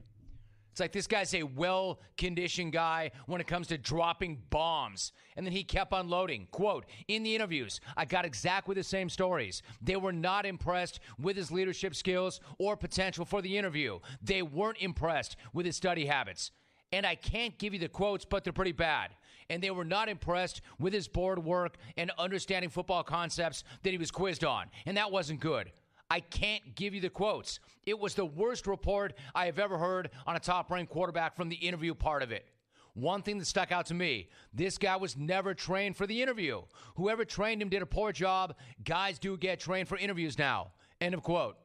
It's like this guy's a well-conditioned guy when it comes to dropping bombs. And then he kept unloading. Quote, in the interviews, I got exactly the same stories. They were not impressed with his leadership skills or potential for the interview. They weren't impressed with his study habits. And I can't give you the quotes, but they're pretty bad. And they were not impressed with his board work and understanding football concepts that he was quizzed on. And that wasn't good. I can't give you the quotes. It was the worst report I have ever heard on a top-ranked quarterback from the interview part of it. One thing that stuck out to me, this guy was never trained for the interview. Whoever trained him did a poor job. Guys do get trained for interviews now. End of quote.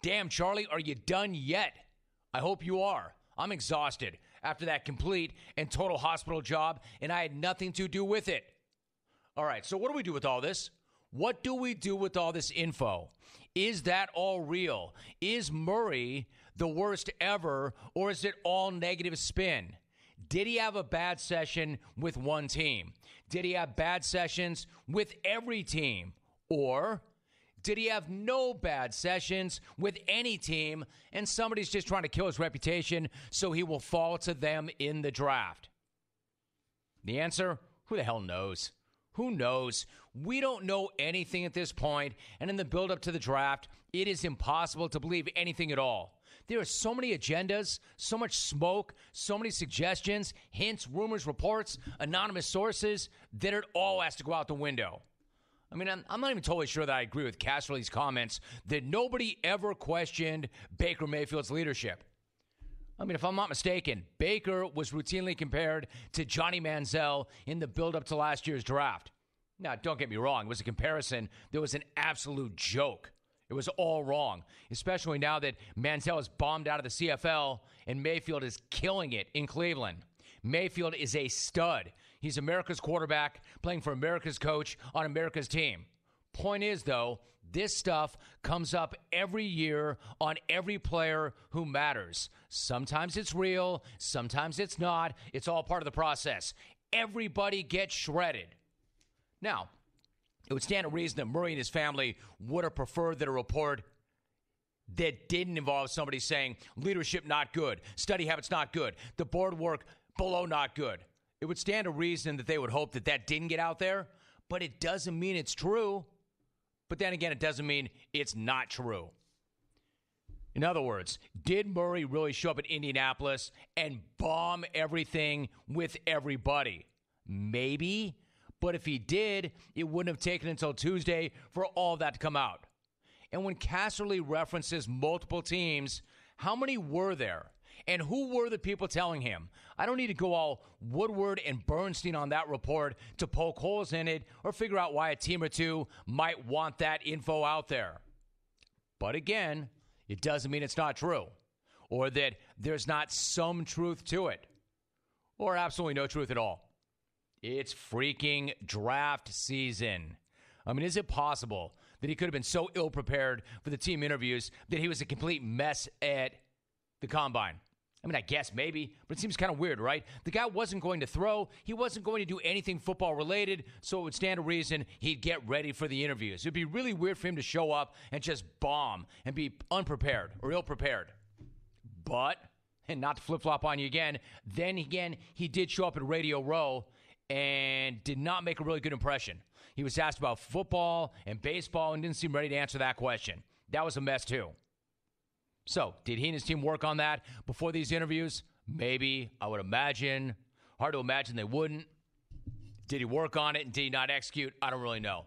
Damn, Charlie, are you done yet? I hope you are. I'm exhausted after that complete and total hospital job, and I had nothing to do with it. All right, so what do we do with all this? What do we do with all this info? Is that all real? Is Murray the worst ever, or is it all negative spin? Did he have a bad session with one team? Did he have bad sessions with every team? Or did he have no bad sessions with any team, and somebody's just trying to kill his reputation so he will fall to them in the draft? The answer? Who the hell knows? Who knows? We don't know anything at this point, and in the build-up to the draft, it is impossible to believe anything at all. There are so many agendas, so much smoke, so many suggestions, hints, rumors, reports, anonymous sources, that it all has to go out the window. I mean, I'm not even totally sure that I agree with Casserly's comments that nobody ever questioned Baker Mayfield's leadership. I mean, if I'm not mistaken, Baker was routinely compared to Johnny Manziel in the build-up to last year's draft. Now, don't get me wrong. It was a comparison that was an absolute joke. It was all wrong, especially now that Manziel is bombed out of the CFL and Mayfield is killing it in Cleveland. Mayfield is a stud. He's America's quarterback playing for America's coach on America's team. Point is, though, this stuff comes up every year on every player who matters. Sometimes it's real, sometimes it's not. It's all part of the process. Everybody gets shredded. Now, it would stand to reason that Murray and his family would have preferred that a report that didn't involve somebody saying leadership not good, study habits not good, the board work below not good. It would stand to reason that they would hope that that didn't get out there, but it doesn't mean it's true. But then again, it doesn't mean it's not true. In other words, did Murray really show up in Indianapolis and bomb everything with everybody? Maybe. But if he did, it wouldn't have taken until Tuesday for all that to come out. And when Casserly references multiple teams, how many were there? And who were the people telling him? I don't need to go all Woodward and Bernstein on that report to poke holes in it or figure out why a team or two might want that info out there. But again, it doesn't mean it's not true, or that there's not some truth to it, or absolutely no truth at all. It's freaking draft season. I mean, is it possible that he could have been so ill-prepared for the team interviews that he was a complete mess at the combine? I mean, I guess maybe, but it seems kind of weird, right? The guy wasn't going to throw. He wasn't going to do anything football-related, so it would stand to reason he'd get ready for the interviews. It would be really weird for him to show up and just bomb and be unprepared or ill-prepared. But, and not to flip-flop on you again, then again, he did show up at Radio Row and did not make a really good impression. He was asked about football and baseball and didn't seem ready to answer that question. That was a mess, too. So, did he and his team work on that before these interviews? Maybe. I would imagine. Hard to imagine they wouldn't. Did he work on it and did he not execute? I don't really know.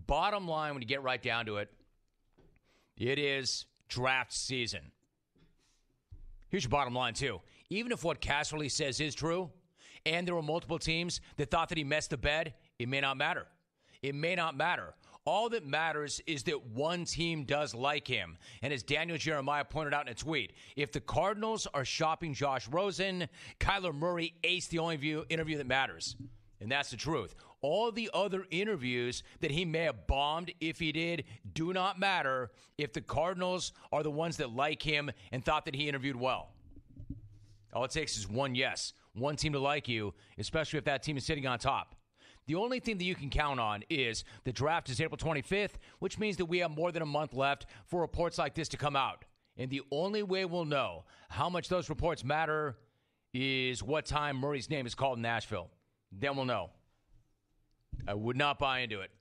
Bottom line, when you get right down to it, it is draft season. Here's your bottom line, too. Even if what Casserly says is true, and there were multiple teams that thought that he messed the bed, it may not matter. It may not matter. All that matters is that one team does like him. And as Daniel Jeremiah pointed out in a tweet, if the Cardinals are shopping Josh Rosen, Kyler Murray aced the only interview that matters. And that's the truth. All the other interviews that he may have bombed, if he did, do not matter if the Cardinals are the ones that like him and thought that he interviewed well. All it takes is one yes, one team to like you, especially if that team is sitting on top. The only thing that you can count on is the draft is April 25th, which means that we have more than a month left for reports like this to come out. And the only way we'll know how much those reports matter is what time Murray's name is called in Nashville. Then we'll know. I would not buy into it.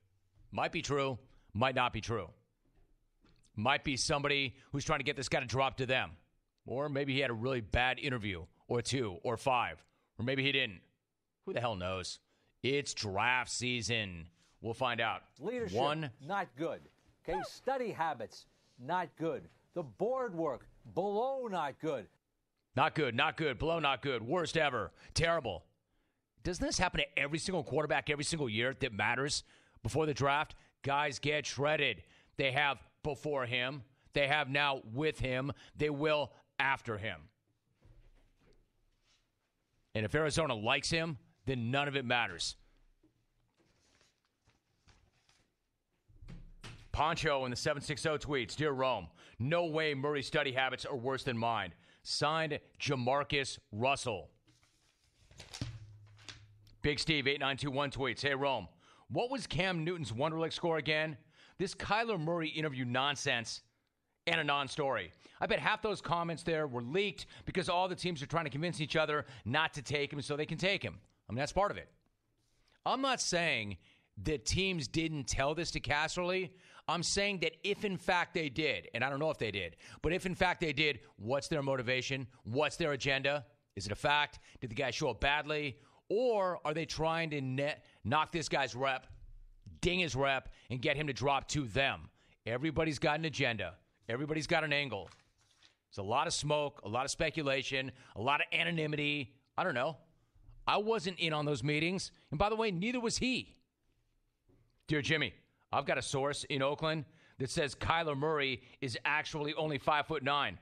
Might be true, might not be true. Might be somebody who's trying to get this guy to drop to them. Or maybe he had a really bad interview, or 2, or 5. Or maybe he didn't. Who the hell knows? It's draft season. We'll find out. Leadership, not good. Okay, study habits, not good. The board work, below not good. Not good, not good, below not good, worst ever, terrible. Doesn't this happen to every single quarterback every single year that matters before the draft? Guys get shredded. They have before him. They have now with him. They will after him. And if Arizona likes him, then none of it matters. Poncho in the 760 tweets, Dear Rome, no way Murray's study habits are worse than mine. Signed, Jamarcus Russell. Big Steve 8921 tweets, Hey Rome, what was Cam Newton's Wonderlic score again? This Kyler Murray interview nonsense and a non-story. I bet half those comments there were leaked because all the teams are trying to convince each other not to take him so they can take him. I mean, that's part of it. I'm not saying that teams didn't tell this to Casserly. I'm saying that if in fact they did, and I don't know if they did, but if in fact they did, what's their motivation? What's their agenda? Is it a fact? Did the guy show up badly? Or are they trying to knock this guy's rep, ding his rep, and get him to drop to them? Everybody's got an agenda. Everybody's got an angle. It's a lot of smoke, a lot of speculation, a lot of anonymity. I don't know. I wasn't in on those meetings. And by the way, neither was he. Dear Jimmy, I've got a source in Oakland that says Kyler Murray is actually only 5'9".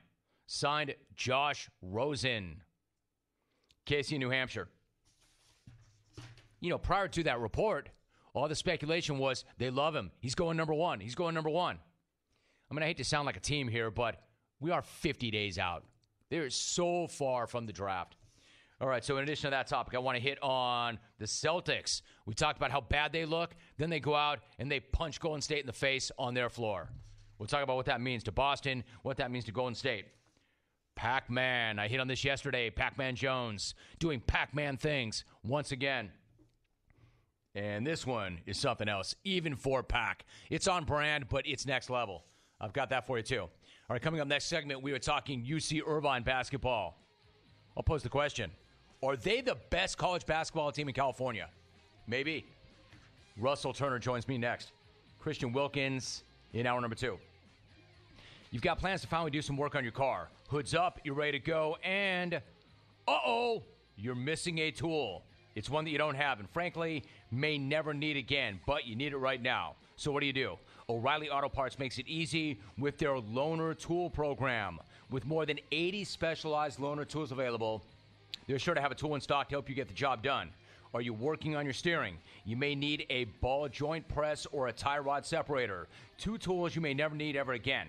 Signed, Josh Rosen. KC, New Hampshire. You know, prior to that report, all the speculation was they love him. He's going number one. He's going number one. I mean, I hate to sound like a team here, but we are 50 days out. They're so far from the draft. All right, so in addition to that topic, I want to hit on the Celtics. We talked about how bad they look. Then they go out and they punch Golden State in the face on their floor. We'll talk about what that means to Boston, what that means to Golden State. Pac-Man. I hit on this yesterday. Pac-Man Jones doing Pac-Man things once again. And this one is something else, even for Pac. It's on brand, but it's next level. I've got that for you, too. All right, coming up next segment, we are talking UC Irvine basketball. I'll pose the question. Are they the best college basketball team in California? Maybe. Russell Turner joins me next. Christian Wilkins in hour number 2. You've got plans to finally do some work on your car. Hood's up, you're ready to go, and uh-oh, you're missing a tool. It's one that you don't have, and frankly, may never need again, but you need it right now. So what do? O'Reilly Auto Parts makes it easy with their loaner tool program. With more than 80 specialized loaner tools available, they're sure to have a tool in stock to help you get the job done. Are you working on your steering? You may need a ball joint press or a tie rod separator. 2 tools you may never need ever again.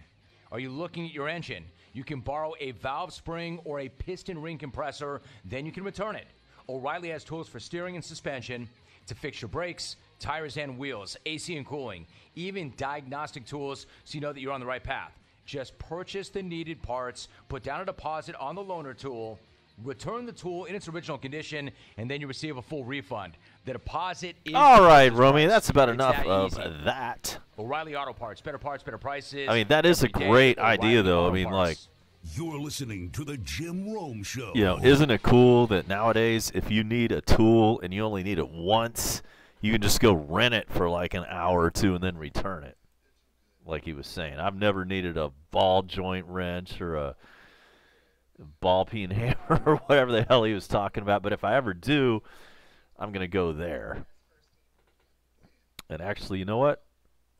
Are you looking at your engine? You can borrow a valve spring or a piston ring compressor, then you can return it. O'Reilly has tools for steering and suspension, to fix your brakes, tires and wheels, AC and cooling, even diagnostic tools so you know that you're on the right path. Just purchase the needed parts, put down a deposit on the loaner tool, return the tool in its original condition, and then you receive a full refund. The deposit is... All right, Romy, that's about enough of that. O'Reilly Auto Parts. Better parts, better prices. I mean, that is a great idea, though. I mean, like... You're listening to the Jim Rome Show. You know, isn't it cool that nowadays, if you need a tool and you only need it once, you can just go rent it for like an hour or 2 and then return it? Like he was saying. I've never needed a ball joint wrench or a ball peen hammer or whatever the hell he was talking about. But if I ever do, I'm going to go there. And actually, you know what?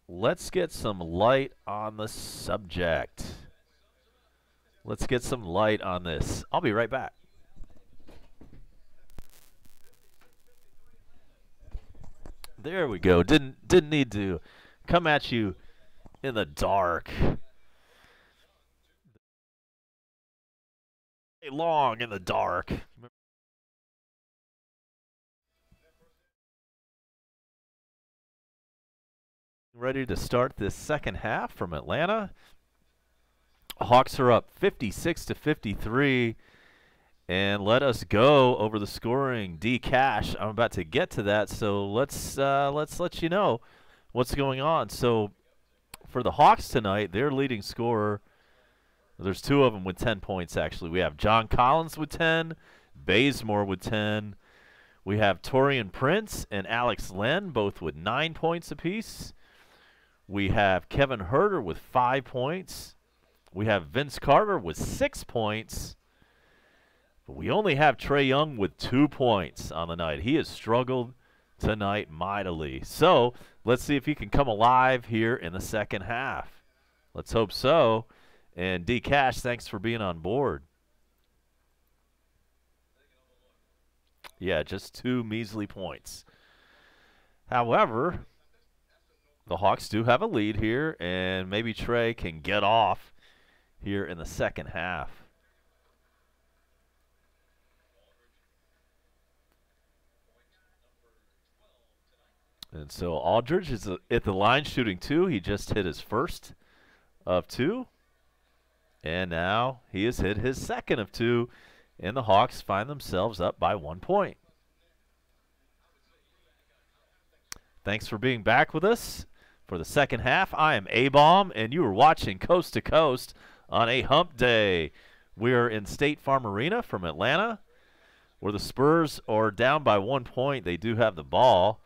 Let's get some light on the subject. Let's get some light on this. I'll be right back. There we go. Didn't need to come at you in the dark. Long in the dark. Ready to start this second half from Atlanta. Hawks are up 56-53, and let us go over the scoring. D Cash, I'm about to get to that, so let's let you know what's going on. So for the Hawks tonight, their leading scorer, there's 2 of them with 10 points actually. We have John Collins with 10, Bazemore with 10. We have Torian Prince and Alex Len both with 9 points apiece. We have Kevin Huerter with 5 points. We have Vince Carter with 6 points. But we only have Trae Young with 2 points on the night. He has struggled tonight mightily. So let's see if he can come alive here in the second half. Let's hope so. And D Cash, thanks for being on board. Yeah, just 2 measly points. However, the Hawks do have a lead here, and maybe Trae can get off here in the second half. And so Aldridge is at the line shooting 2. He just hit his first of 2. And now he has hit his second of 2. And the Hawks find themselves up by 1 point. Thanks for being back with us for the second half. I am A-Bomb, and you are watching Coast to Coast on a hump day. We're in State Farm Arena from Atlanta, where the Spurs are down by 1 point. They do have the ball,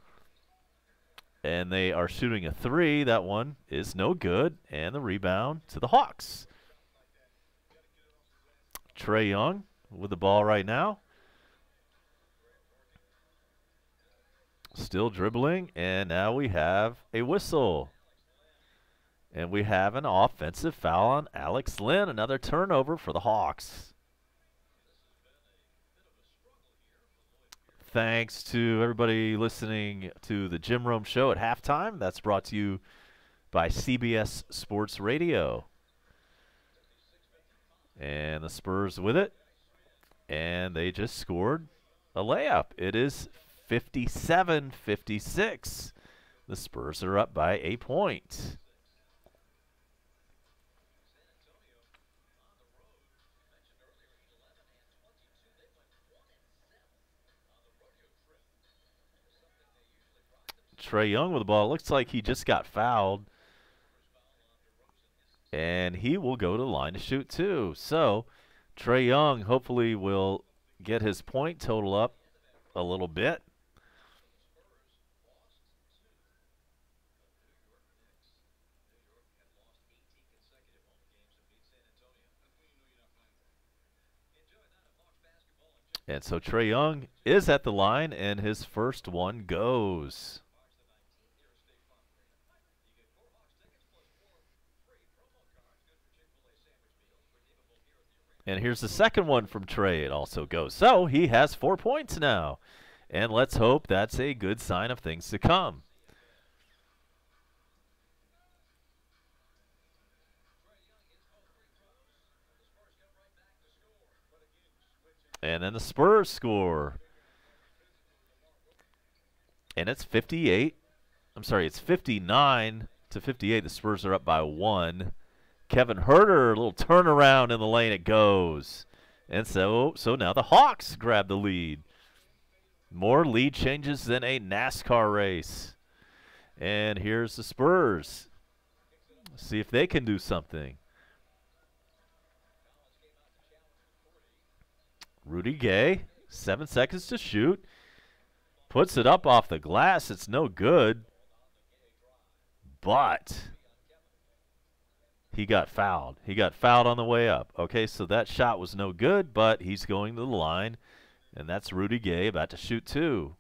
and they are shooting a 3. That one is no good, and the rebound to the Hawks. Trae Young with the ball right now. Still dribbling, and now we have a whistle. And we have an offensive foul on Alex Lynn, another turnover for the Hawks. Thanks to everybody listening to the Jim Rome Show at halftime. That's brought to you by CBS Sports Radio. And the Spurs with it. And they just scored a layup. It is 57-56. The Spurs are up by a point. Trae Young with the ball. Looks like he just got fouled. And he will go to the line to shoot too. So Trae Young hopefully will get his point total up a little bit. And so Trae Young is at the line, and his first one goes. And here's the second one from Trae. It also goes. So he has 4 points now. And let's hope that's a good sign of things to come. And then the Spurs score. And it's 58. I'm sorry, it's 59-58. The Spurs are up by 1. Kevin Huerter, a little turnaround in the lane, it goes. And so now the Hawks grab the lead. More lead changes than a NASCAR race. And here's the Spurs. See if they can do something. Rudy Gay, 7 seconds to shoot. Puts it up off the glass. It's no good. But he got fouled. He got fouled on the way up. Okay, so that shot was no good, but he's going to the line. And that's Rudy Gay about to shoot two.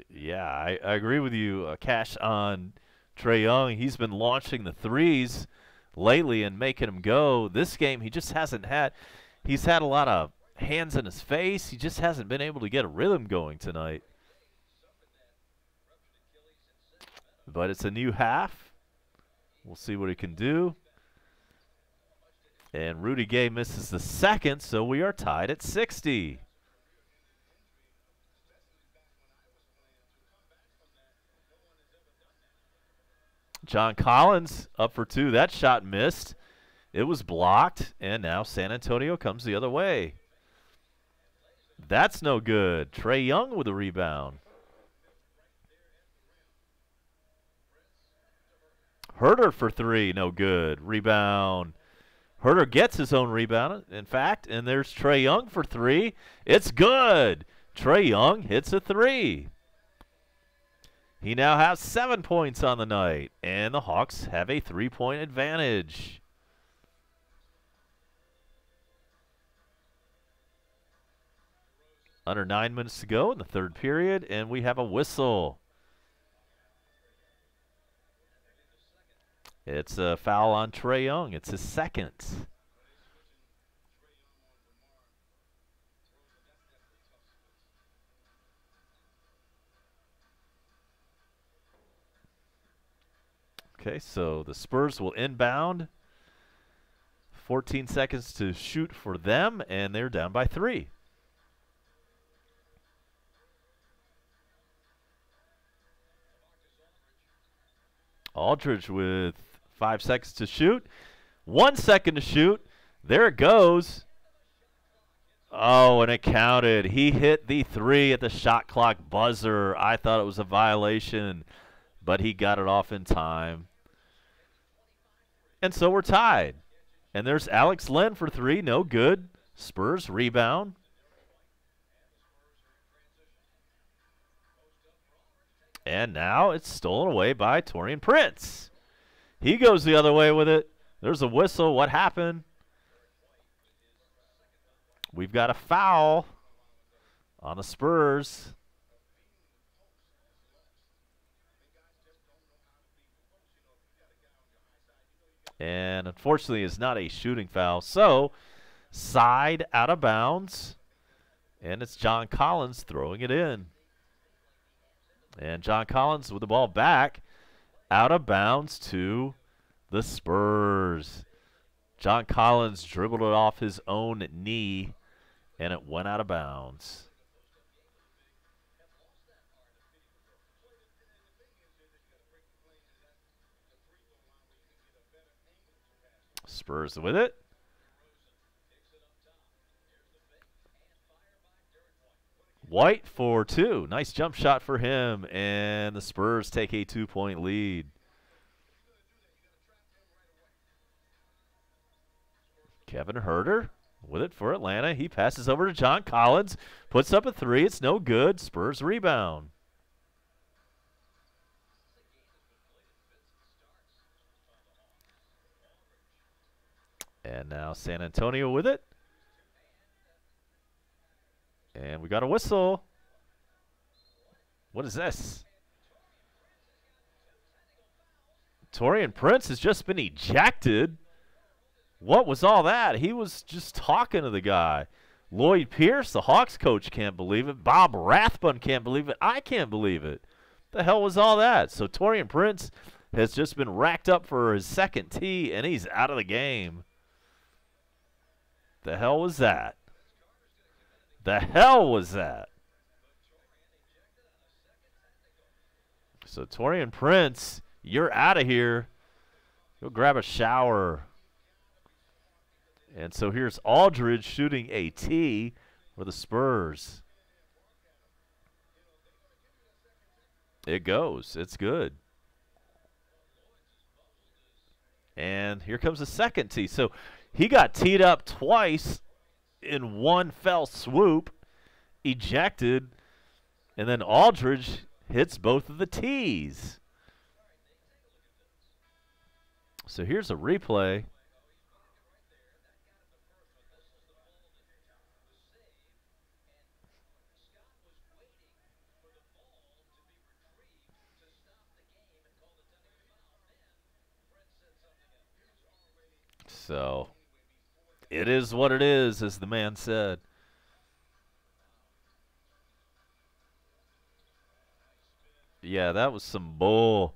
Yeah, I agree with you, Cash, on Trae Young. He's been launching the threes lately and making them go. This game, he just hasn't had. He's had a lot of hands in his face. He just hasn't been able to get a rhythm going tonight. But it's a new half. We'll see what he can do. And Rudy Gay misses the second, so we are tied at 60. John Collins up for two. That shot missed. It was blocked, and now San Antonio comes the other way. That's no good. Trae Young with a rebound. Huerter for three, no good. Rebound. Huerter gets his own rebound, in fact, and there's Trae Young for three. It's good. Trae Young hits a three. He now has 7 points on the night, and the Hawks have a 3-point advantage. Under 9 minutes to go in the third period, and we have a whistle. It's a foul on Trae Young. It's his second. Okay, so the Spurs will inbound. 14 seconds to shoot for them, and they're down by 3. Aldridge with 5 seconds to shoot. 1 second to shoot. There it goes. Oh, and it counted. He hit the three at the shot clock buzzer. I thought it was a violation, but he got it off in time. And so we're tied. And there's Alex Len for three. No good. Spurs rebound. And now it's stolen away by Taurean Prince. He goes the other way with it. There's a whistle. What happened? We've got a foul on the Spurs. And unfortunately, it's not a shooting foul. So, side out of bounds. And it's John Collins throwing it in. And John Collins with the ball back, out of bounds to the Spurs. John Collins dribbled it off his own knee, and it went out of bounds. Spurs with it. White for two. Nice jump shot for him, and the Spurs take a 2-point lead. Kevin Huerter with it for Atlanta. He passes over to John Collins, puts up a three. It's no good. Spurs rebound. And now San Antonio with it. And we got a whistle. What is this? Taurean Prince has just been ejected. What was all that? He was just talking to the guy. Lloyd Pierce, the Hawks coach, can't believe it. Bob Rathbun can't believe it. I can't believe it. The hell was all that? So Taurean Prince has just been racked up for his second tee, and he's out of the game. The hell was that? The hell was that? So Taurean Prince, you're out of here. Go grab a shower. And so here's Aldridge shooting a tee for the Spurs. It goes. It's good. And here comes the second tee. So he got teed up twice in one fell swoop, ejected, and then Aldridge hits both of the tees. So here's a replay. So it is what it is, as the man said. Yeah, that was some bull.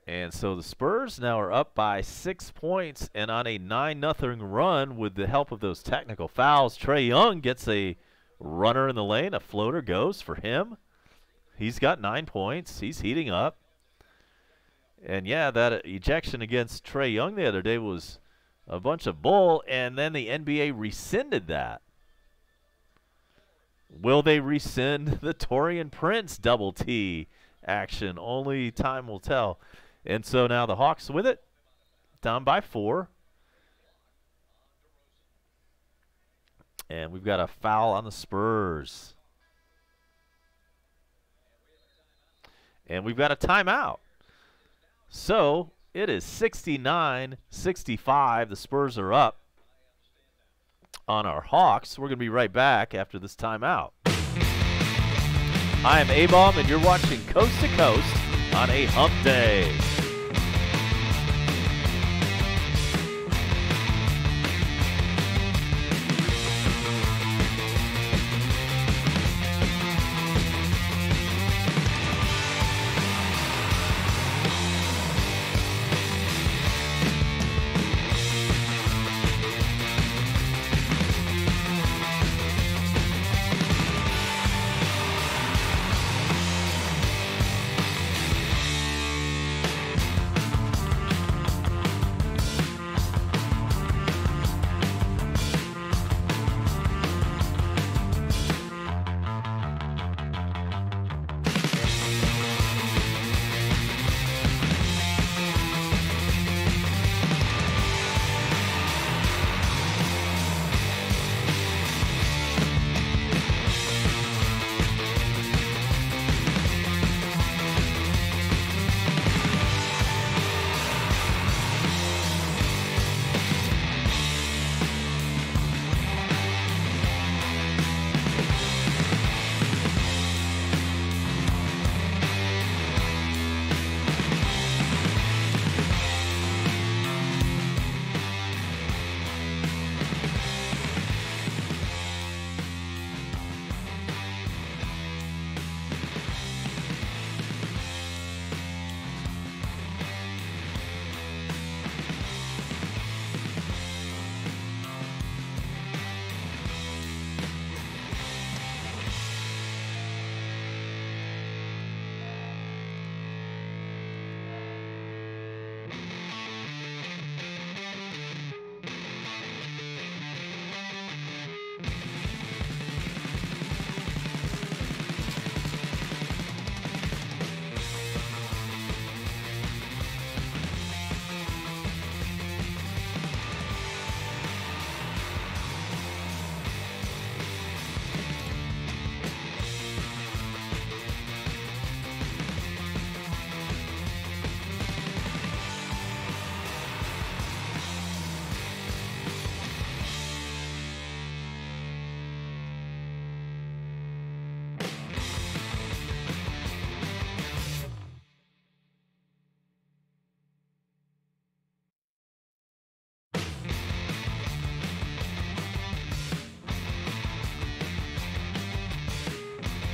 And so the Spurs now are up by 6 points and on a 9-0 run with the help of those technical fouls. Trae Young gets a runner in the lane. A floater goes for him. He's got 9 points. He's heating up. And, yeah, that ejection against Trae Young the other day was a bunch of bull, and then the NBA rescinded that. Will they rescind the Taurean Prince double T action? Only time will tell. And so now the Hawks with it, down by 4. And we've got a foul on the Spurs. And we've got a timeout. So it is 69-65. The Spurs are up on our Hawks. We're going to be right back after this timeout. I am A-Bomb, and you're watching Coast to Coast on a hump day.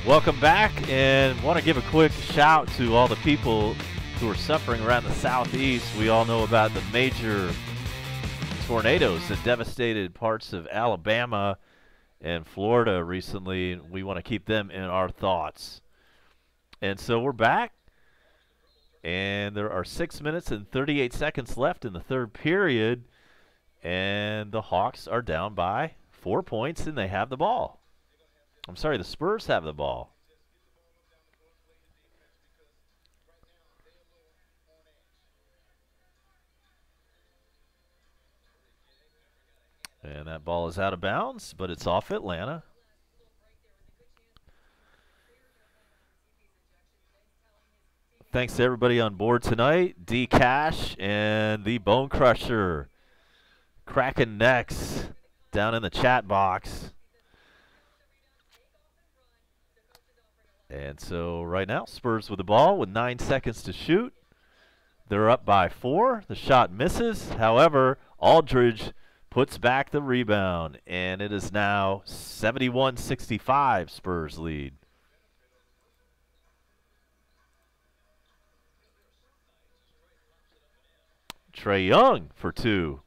Welcome back, and want to give a quick shout to all the people who are suffering around the southeast. We all know about the major tornadoes that devastated parts of Alabama and Florida recently. We want to keep them in our thoughts. And so we're back, and there are 6 minutes and 38 seconds left in the third period, and the Hawks are down by 4 points, and they have the ball. I'm sorry, the Spurs have the ball. And that ball is out of bounds, but it's off Atlanta. Thanks to everybody on board tonight. D Cash and the Bone Crusher cracking necks down in the chat box. And so right now, Spurs with the ball with 9 seconds to shoot. They're up by 4. The shot misses. However, Aldridge puts back the rebound, and it is now 71-65 Spurs lead. Trae Young for 2.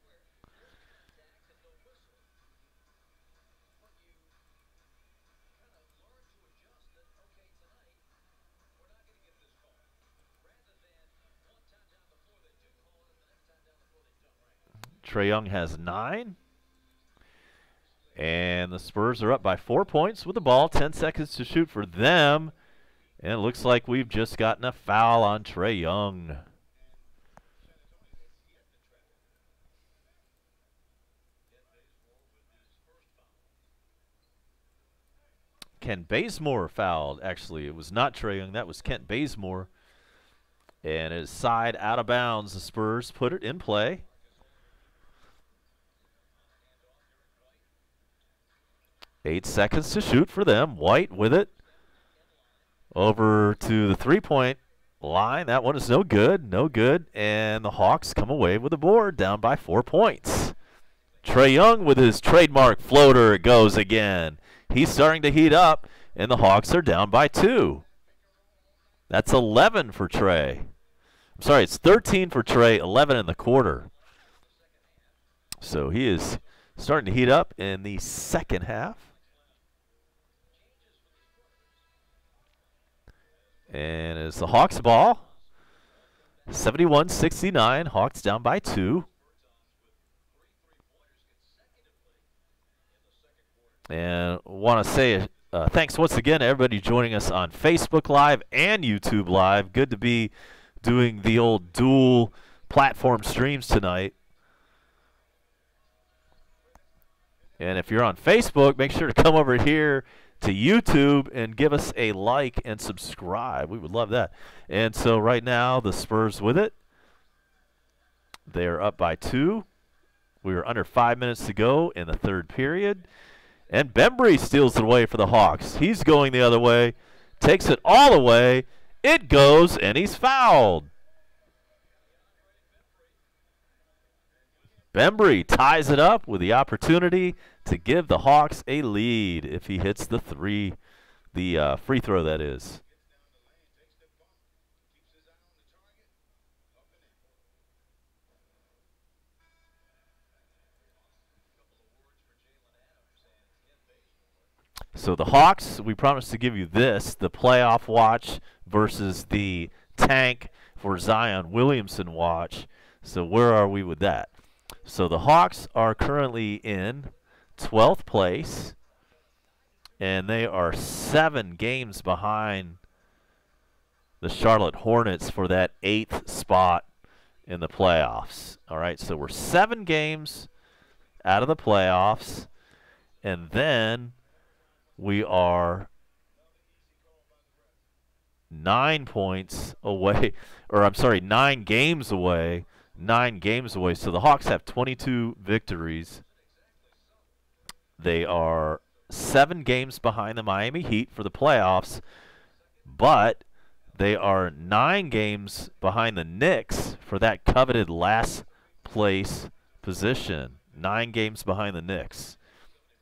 Trae Young has 9. And the Spurs are up by 4 points with the ball. 10 seconds to shoot for them. And it looks like we've just gotten a foul on Trae Young. Ken Bazemore fouled. Actually, it was not Trae Young. That was Kent Bazemore. And it is side out of bounds. The Spurs put it in play. 8 seconds to shoot for them. White with it. Over to the three-point line. That one is no good. No good. And the Hawks come away with the board, down by 4 points. Trae Young with his trademark floater goes again. He's starting to heat up, and the Hawks are down by 2. That's 11 for Trae. I'm sorry, it's 13 for Trae, 11 in the quarter. So he is starting to heat up in the second half. And it's the Hawks ball. 71-69. Hawks down by 2. And want to say thanks once again to everybody joining us on Facebook Live and YouTube Live. Good to be doing the old dual platform streams tonight. And if you're on Facebook, make sure to come over here to YouTube and give us a like and subscribe. We would love that. And so right now, the Spurs with it. They're up by 2. We are under 5 minutes to go in the third period. And Bembry steals it away for the Hawks. He's going the other way. Takes it all away. It goes, and he's fouled. Bembry ties it up with the opportunity to give the Hawks a lead if he hits the free throw, that is. So the Hawks, we promised to give you this, the playoff watch versus the tank for Zion Williamson watch. So where are we with that? So the Hawks are currently in 12th place, and they are 7 games behind the Charlotte Hornets for that 8th spot in the playoffs. All right, so we're 7 games out of the playoffs, and then we are 9 points away, or I'm sorry, 9 games away. 9 games away. So the Hawks have 22 victories. They are 7 games behind the Miami Heat for the playoffs, but they are 9 games behind the Knicks for that coveted last place position. 9 games behind the Knicks.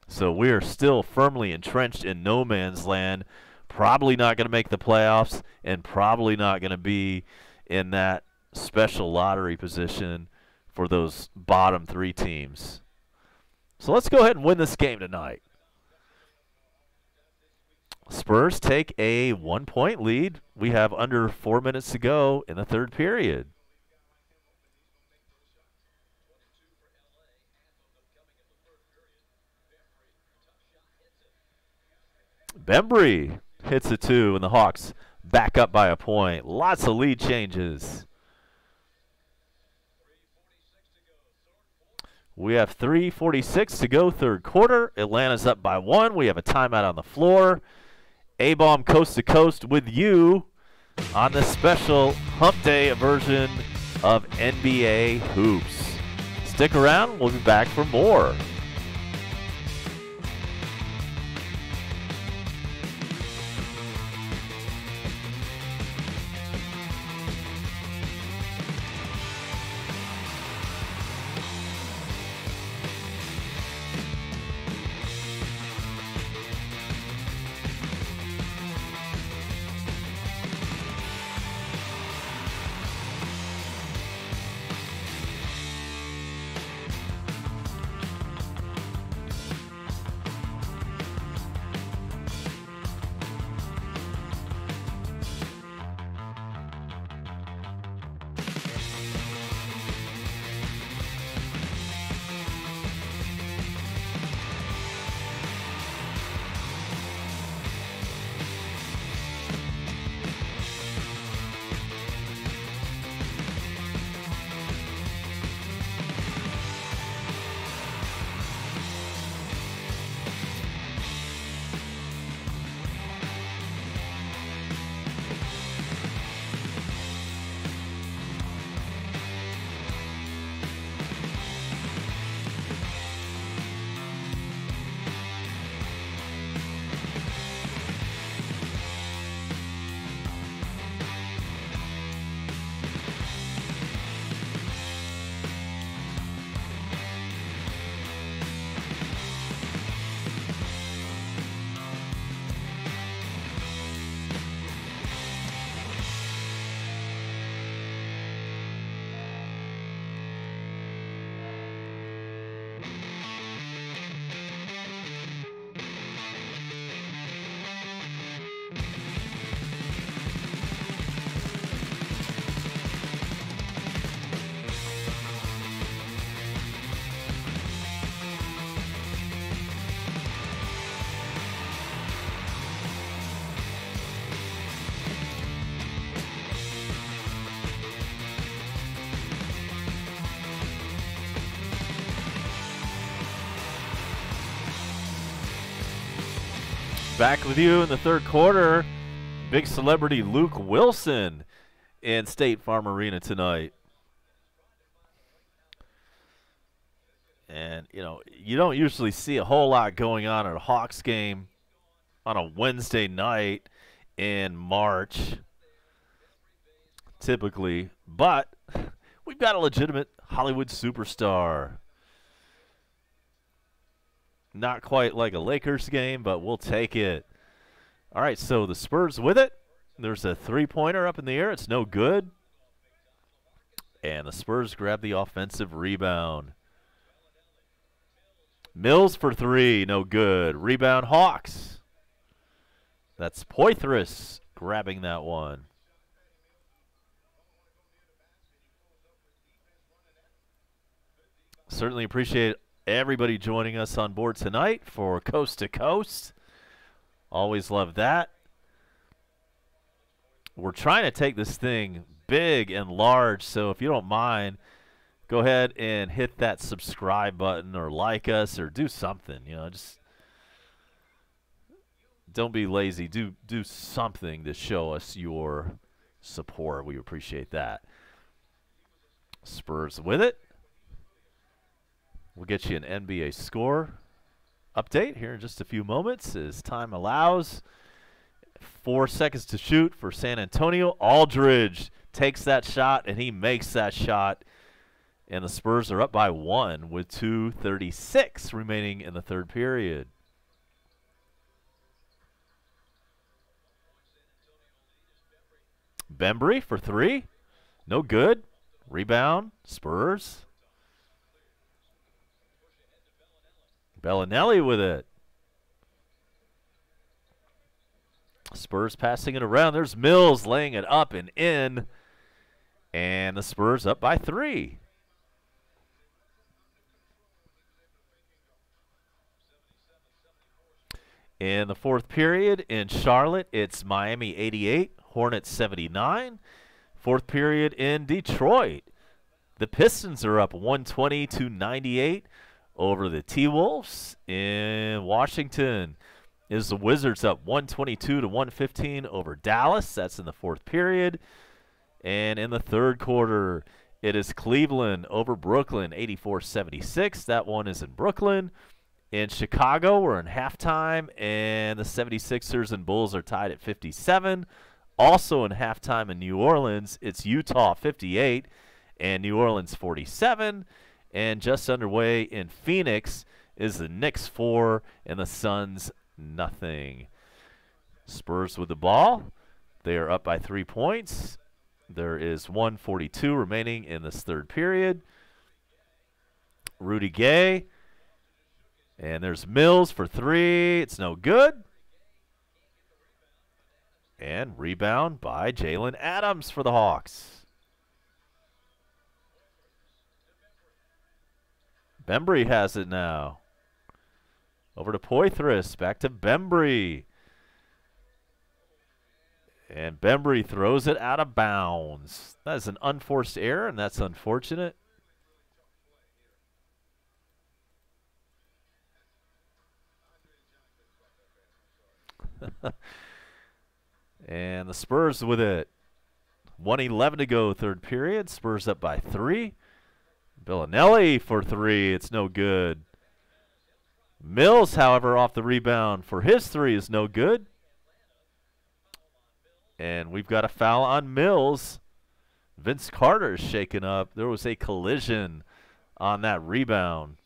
So we are still firmly entrenched in no man's land probably not going to make the playoffs and probably not going to be in that special lottery position for those bottom 3 teams. So let's go ahead and win this game tonight. Spurs take a 1-point lead. We have under 4 minutes to go in the third period. Bembry hits a 2, and the Hawks back up by a point. Lots of lead changes. We have 3:46 to go, third quarter. Atlanta's up by 1. We have a timeout on the floor. A-Bomb Coast to Coast with you on this special Hump Day version of NBA Hoops. Stick around. We'll be back for more. Back with you in the third quarter. Big celebrity Luke Wilson in State Farm Arena tonight. And, you know, you don't usually see a whole lot going on at a Hawks game on a Wednesday night in March, typically. But we've got a legitimate Hollywood superstar. Not quite like a Lakers game, but we'll take it. All right, so the Spurs with it. There's a three-pointer up in the air. It's no good. And the Spurs grab the offensive rebound. Mills for three, no good. Rebound Hawks. That's Poitras grabbing that one. Certainly appreciate everybody joining us on board tonight for Coast to Coast. Always love that. We're trying to take this thing big and large, so if you don't mind, go ahead and hit that subscribe button or like us or do something. You know, just don't be lazy. Do something to show us your support. We appreciate that. Spurs with it. We'll get you an NBA score update here in just a few moments as time allows. 4 seconds to shoot for San Antonio. Aldridge takes that shot, and he makes that shot. And the Spurs are up by 1 with 2:36 remaining in the third period. Bembry for three. No good. Rebound, Spurs. Bellinelli with it. Spurs passing it around. There's Mills laying it up and in. And the Spurs up by three. In the fourth period in Charlotte, it's Miami 88, Hornets 79. Fourth period in Detroit, the Pistons are up 120-98 over the T-Wolves. In Washington, is the Wizards up 122-115 over Dallas. That's in the fourth period. And in the third quarter, it is Cleveland over Brooklyn, 84-76. That one is in Brooklyn. In Chicago, we're in halftime, and the 76ers and Bulls are tied at 57. Also in halftime in New Orleans, it's Utah 58 and New Orleans 47. And just underway in Phoenix is the Knicks 4 and the Suns nothing. Spurs with the ball. They are up by 3 points. There is 1:42 remaining in this third period. Rudy Gay. And there's Mills for three. It's no good. And rebound by Jalen Adams for the Hawks. Bembry has it now. Over to Poitras. Back to Bembry. And Bembry throws it out of bounds. That is an unforced error, and that's unfortunate. And the Spurs with it. 1:11 to go, third period. Spurs up by three. Bellinelli for three. It's no good. Mills, however, off the rebound for his three is no good. And we've got a foul on Mills. Vince Carter is shaken up. There was a collision on that rebound.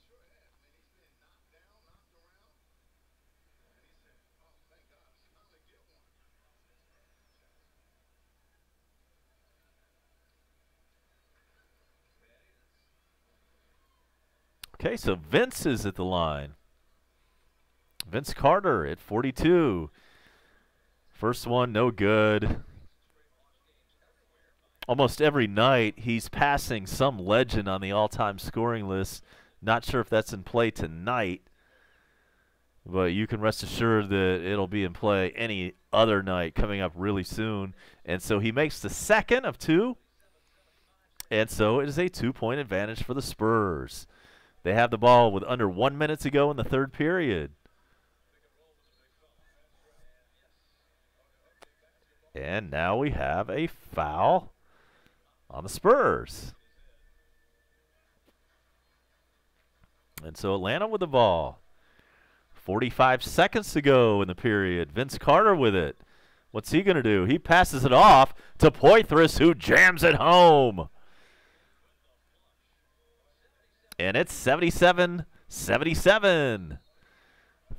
Okay, so Vince is at the line. Vince Carter at 42. First one, no good. Almost every night, he's passing some legend on the all-time scoring list. Not sure if that's in play tonight, but you can rest assured that it'll be in play any other night coming up really soon. And so he makes the second of two, and so it is a 2-point advantage for the Spurs. They have the ball with under 1 minute to go in the third period. And now we have a foul on the Spurs. And so Atlanta with the ball. 45 seconds to go in the period. Vince Carter with it. What's he going to do? He passes it off to Poitras, who jams it home. And it's 77-77.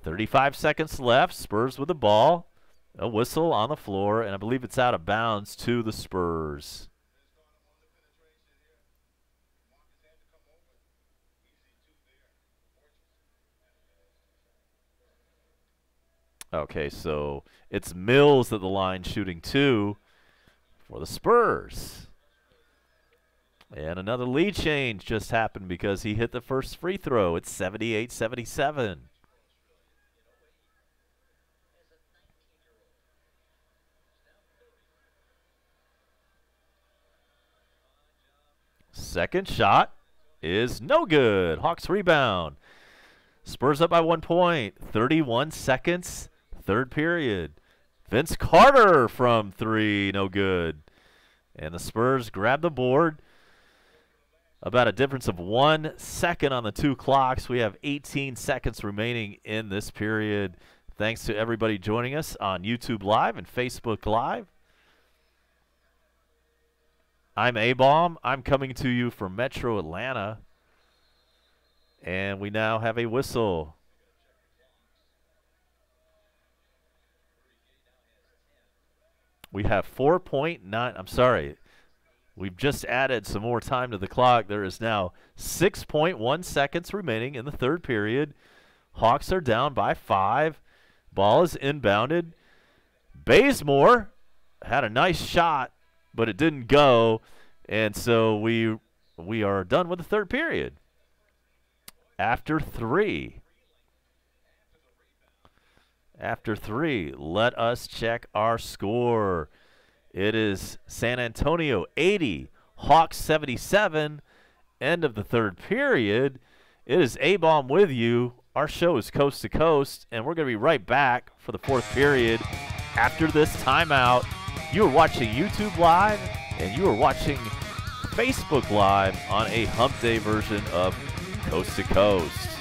35 seconds left. Spurs with the ball. A whistle on the floor, and I believe it's out of bounds to the Spurs. Okay, so it's Mills at the line shooting two for the Spurs. And another lead change just happened because he hit the first free throw. It's 78-77. Second shot is no good. Hawks rebound. Spurs up by 1 point. 31 seconds, third period. Vince Carter from three, no good. And the Spurs grab the board. About a difference of 1 second on the two clocks. We have 18 seconds remaining in this period. Thanks to everybody joining us on YouTube Live and Facebook Live. I'm A-Bomb. I'm coming to you from Metro Atlanta. And we now have a whistle. We have 4.9. I'm sorry. We've just added some more time to the clock. There is now 6.1 seconds remaining in the third period. Hawks are down by 5. Ball is inbounded. Bazemore had a nice shot, but it didn't go, and so we are done with the third period. After 3. After 3, let us check our score. It is San Antonio 80, Hawks 77. End of the third period. It is A-Bomb with you. Our show is Coast to Coast, and we're going to be right back for the fourth period after this timeout. You are watching YouTube Live, and you are watching Facebook Live on a hump day version of Coast to Coast.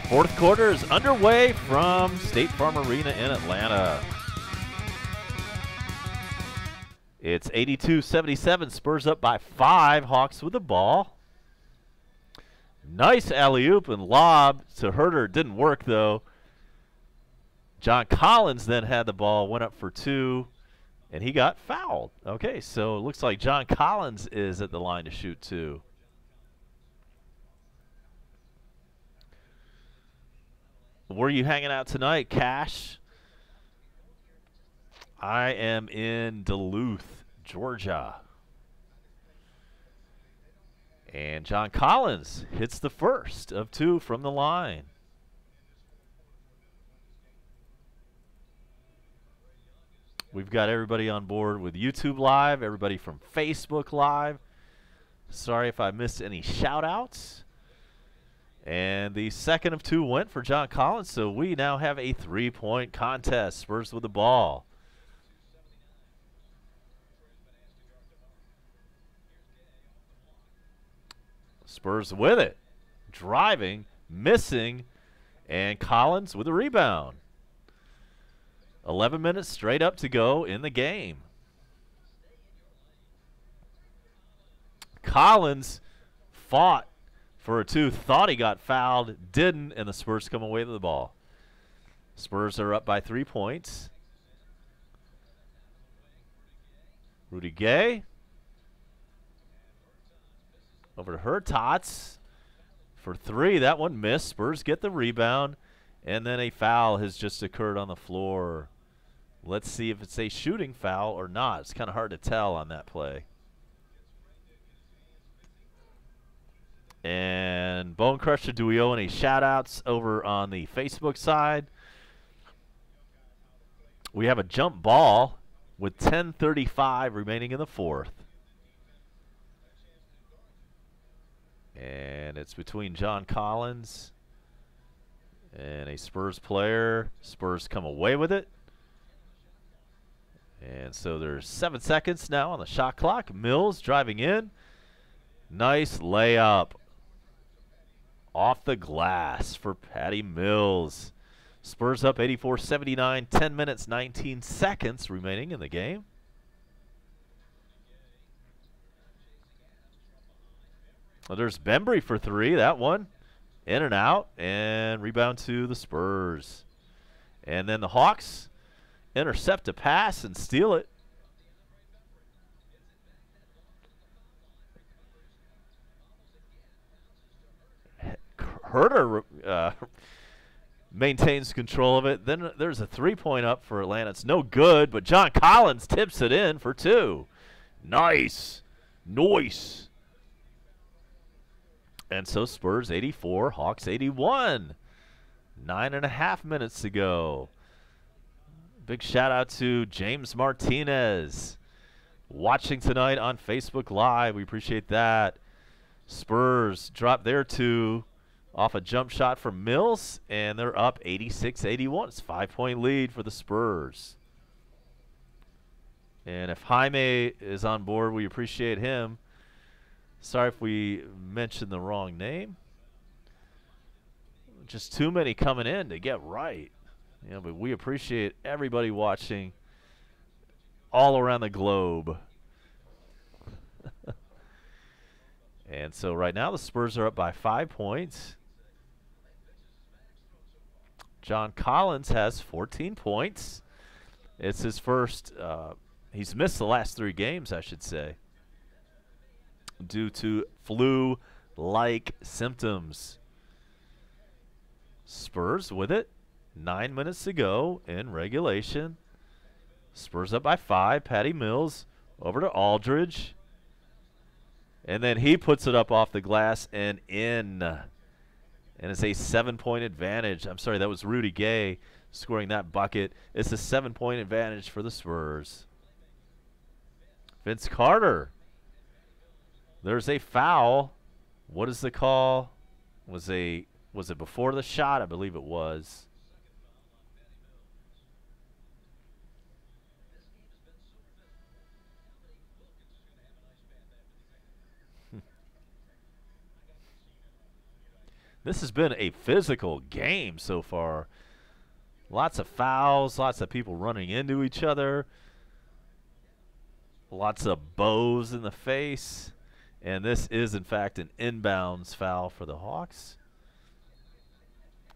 Fourth quarter is underway from State Farm Arena in Atlanta. It's 82-77, Spurs up by 5. Hawks with the ball. Nice alley-oop and lob to Herter. Didn't work, though. John Collins then had the ball, went up for 2, and he got fouled. Okay, so it looks like John Collins is at the line to shoot 2. Where are you hanging out tonight, Cash? I am in Duluth, Georgia. And John Collins hits the first of 2 from the line. We've got everybody on board with YouTube Live, everybody from Facebook Live. Sorry if I missed any shout-outs. And the second of 2 went for John Collins, so we now have a 3-point contest. Spurs with the ball. Spurs with it. Driving, missing, and Collins with a rebound. 11 minutes straight up to go in the game. Collins fought for a 2, thought he got fouled, didn't, and the Spurs come away with the ball. Spurs are up by 3 points. Rudy Gay. Over to Hurtats for 3. That one missed. Spurs get the rebound. And then a foul has just occurred on the floor. Let's see if it's a shooting foul or not. It's kind of hard to tell on that play. And Bone Crusher, do we owe any shout-outs over on the Facebook side? We have a jump ball with 10:35 remaining in the fourth. And it's between John Collins and a Spurs player. Spurs come away with it. And so there's 7 seconds now on the shot clock. Mills driving in. Nice layup. Off the glass for Patty Mills. Spurs up 84-79, 10 minutes, 19 seconds remaining in the game. Well, there's Bembry for 3. That one in and out, and rebound to the Spurs. And then the Hawks intercept a pass and steal it. Herter maintains control of it. Then there's a 3-point up for Atlanta. It's no good, but John Collins tips it in for 2. Nice. Nice. And so Spurs 84, Hawks 81. 9.5 minutes to go. Big shout out to James Martinez watching tonight on Facebook Live. We appreciate that. Spurs drop their 2 off a jump shot from Mills, and they're up 86-81. It's a 5-point lead for the Spurs. And if Jaime is on board, we appreciate him. Sorry if we mentioned the wrong name. Just too many coming in to get right. Yeah, but we appreciate everybody watching all around the globe. And so right now the Spurs are up by 5 points. John Collins has 14 points. It's his first, he's missed the last 3 games, I should say, due to flu-like symptoms. Spurs with it. 9 minutes to go in regulation. Spurs up by 5. Patty Mills over to Aldridge. And then he puts it up off the glass and in. And it's a 7-point advantage. I'm sorry, that was Rudy Gay scoring that bucket. It's a 7-point advantage for the Spurs. Vince Carter. There's a foul. What is the call? Was it before the shot? I believe it was. This has been a physical game so far. Lots of fouls, lots of people running into each other, lots of bows in the face. And this is, in fact, an inbounds foul for the Hawks.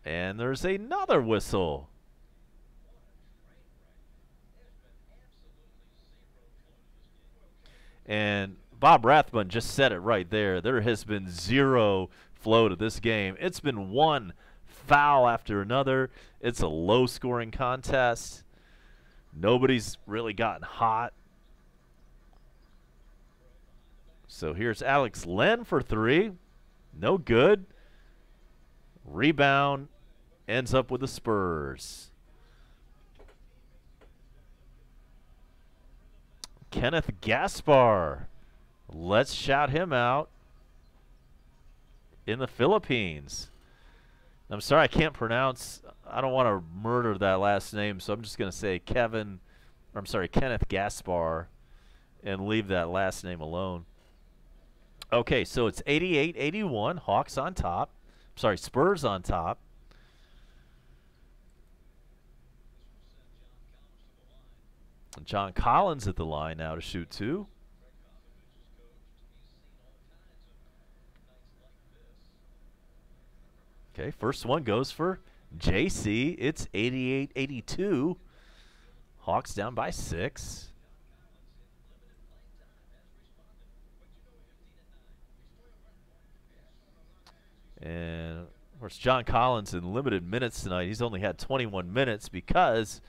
And there's another whistle. And Bob Rathbun just said it right there. There has been zero flow to this game. It's been one foul after another. It's a low-scoring contest. Nobody's really gotten hot. So here's Alex Len for 3. No good. Rebound ends up with the Spurs. Kenneth Gaspar. Let's shout him out. In the Philippines. I'm sorry I can't pronounce. I don't want to murder that last name, so I'm just going to say Kenneth Gaspar and leave that last name alone. Okay, so it's 88-81. Hawks on top. Sorry, Spurs on top. John Collins at the line now to shoot 2. Okay, first one goes for JC. It's 88-82. Hawks down by 6. And, of course, John Collins in limited minutes tonight. He's only had 21 minutes because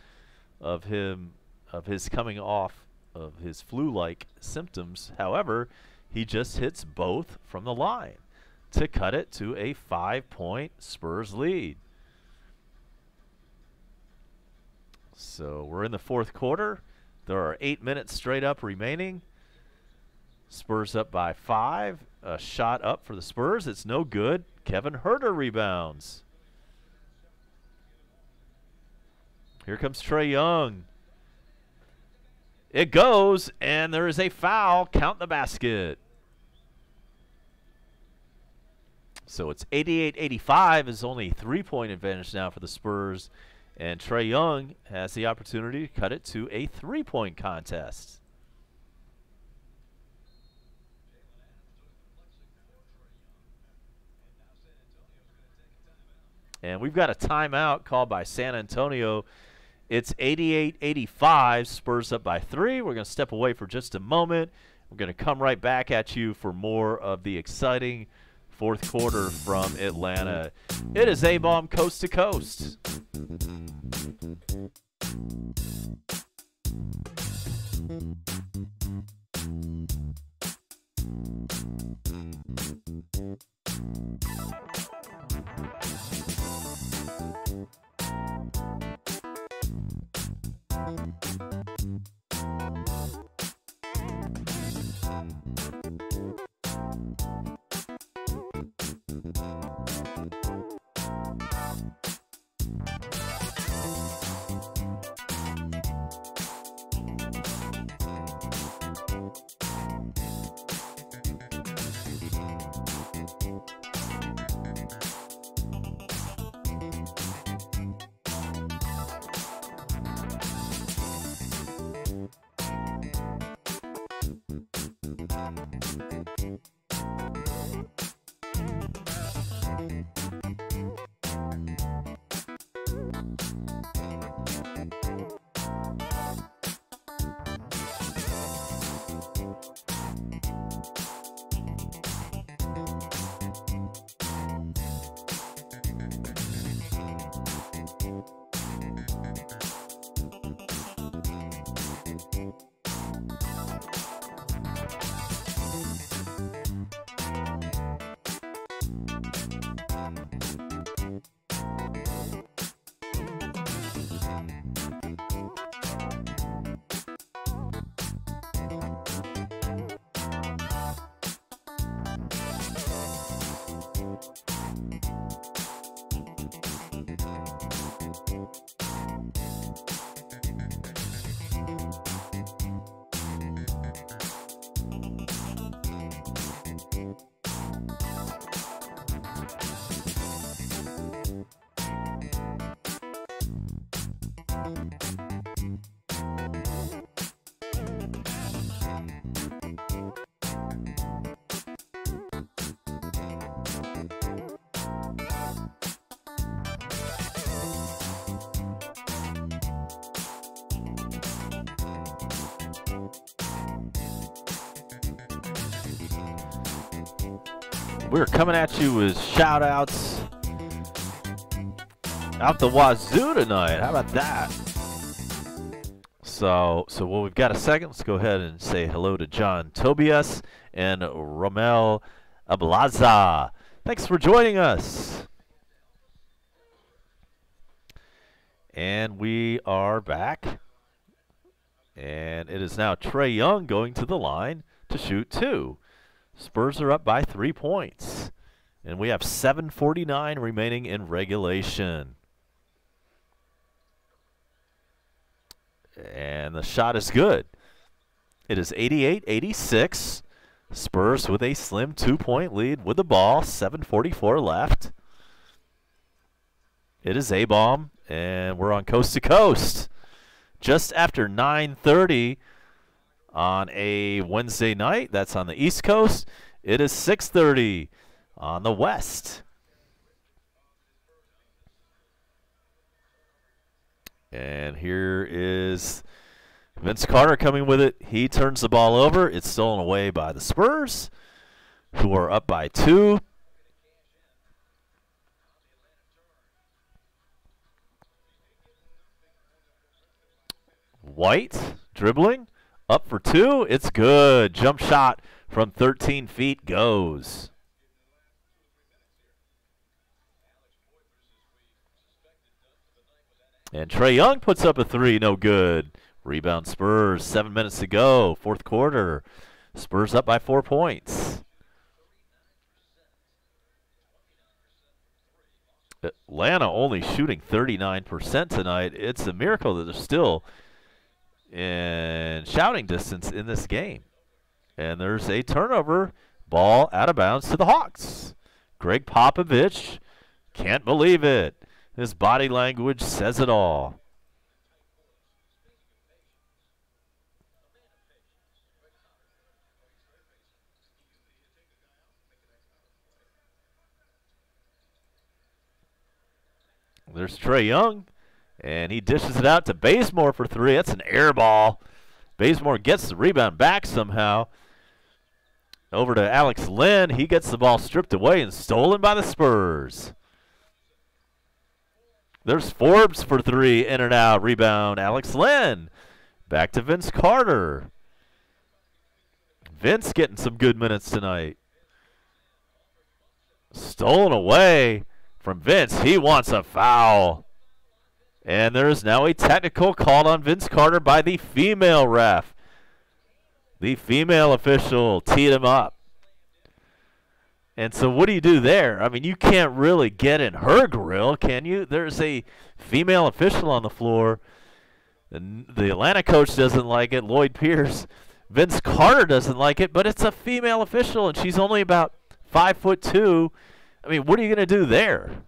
of his coming off of his flu-like symptoms. However, he just hits both from the line to cut it to a 5-point Spurs lead. So we're in the fourth quarter. There are 8 minutes straight up remaining. Spurs up by 5. A shot up for the Spurs. It's no good. Kevin Huerter rebounds. Here comes Trae Young. It goes, and there is a foul. Count the basket. So it's 88-85 is only a 3-point advantage now for the Spurs. And Trae Young has the opportunity to cut it to a 3-point contest. And we've got a timeout called by San Antonio. It's 88-85, Spurs up by 3. We're going to step away for just a moment. We're going to come right back at you for more of the exciting fourth quarter from Atlanta. It is A-Bomb Coast to Coast. We're coming at you with shout-outs out the wazoo tonight. How about that? So while we've got a second, let's go ahead and say hello to John Tobias and Romel Ablaza. Thanks for joining us. And we are back. And it is now Trae Young going to the line to shoot 2. Spurs are up by 3 points. And we have 7:49 remaining in regulation. And the shot is good. It is 88-86. Spurs with a slim 2-point lead with the ball. 7:44 left. It is A-Bomb, and we're on Coast to Coast. Just after 9:30 on a Wednesday night. That's on the East Coast. It is 6:30 on the West. And here is Vince Carter coming with it. He turns the ball over. It's stolen away by the Spurs, who are up by 2. White dribbling, up for 2. It's good. Jump shot from 13 feet goes. And Trae Young puts up a 3, no good. Rebound Spurs, 7 minutes to go, 4th quarter. Spurs up by 4 points. Atlanta only shooting 39% tonight. It's a miracle that they're still in shouting distance in this game. And there's a turnover, ball out of bounds to the Hawks. Greg Popovich can't believe it. His body language says it all. There's Trae Young, and he dishes it out to Bazemore for 3. That's an air ball. Bazemore gets the rebound back somehow. Over to Alex Len. He gets the ball stripped away and stolen by the Spurs. There's Forbes for 3, in and out. Rebound, Alex Len. Back to Vince Carter. Vince getting some good minutes tonight. Stolen away from Vince. He wants a foul. And there is now a technical called on Vince Carter by the female ref. The female official teed him up. And so what do you do there? I mean, you can't really get in her grill, can you? There's a female official on the floor. And the Atlanta coach doesn't like it, Lloyd Pierce. Vince Carter doesn't like it, but it's a female official, and she's only about 5'2". I mean, what are you going to do there?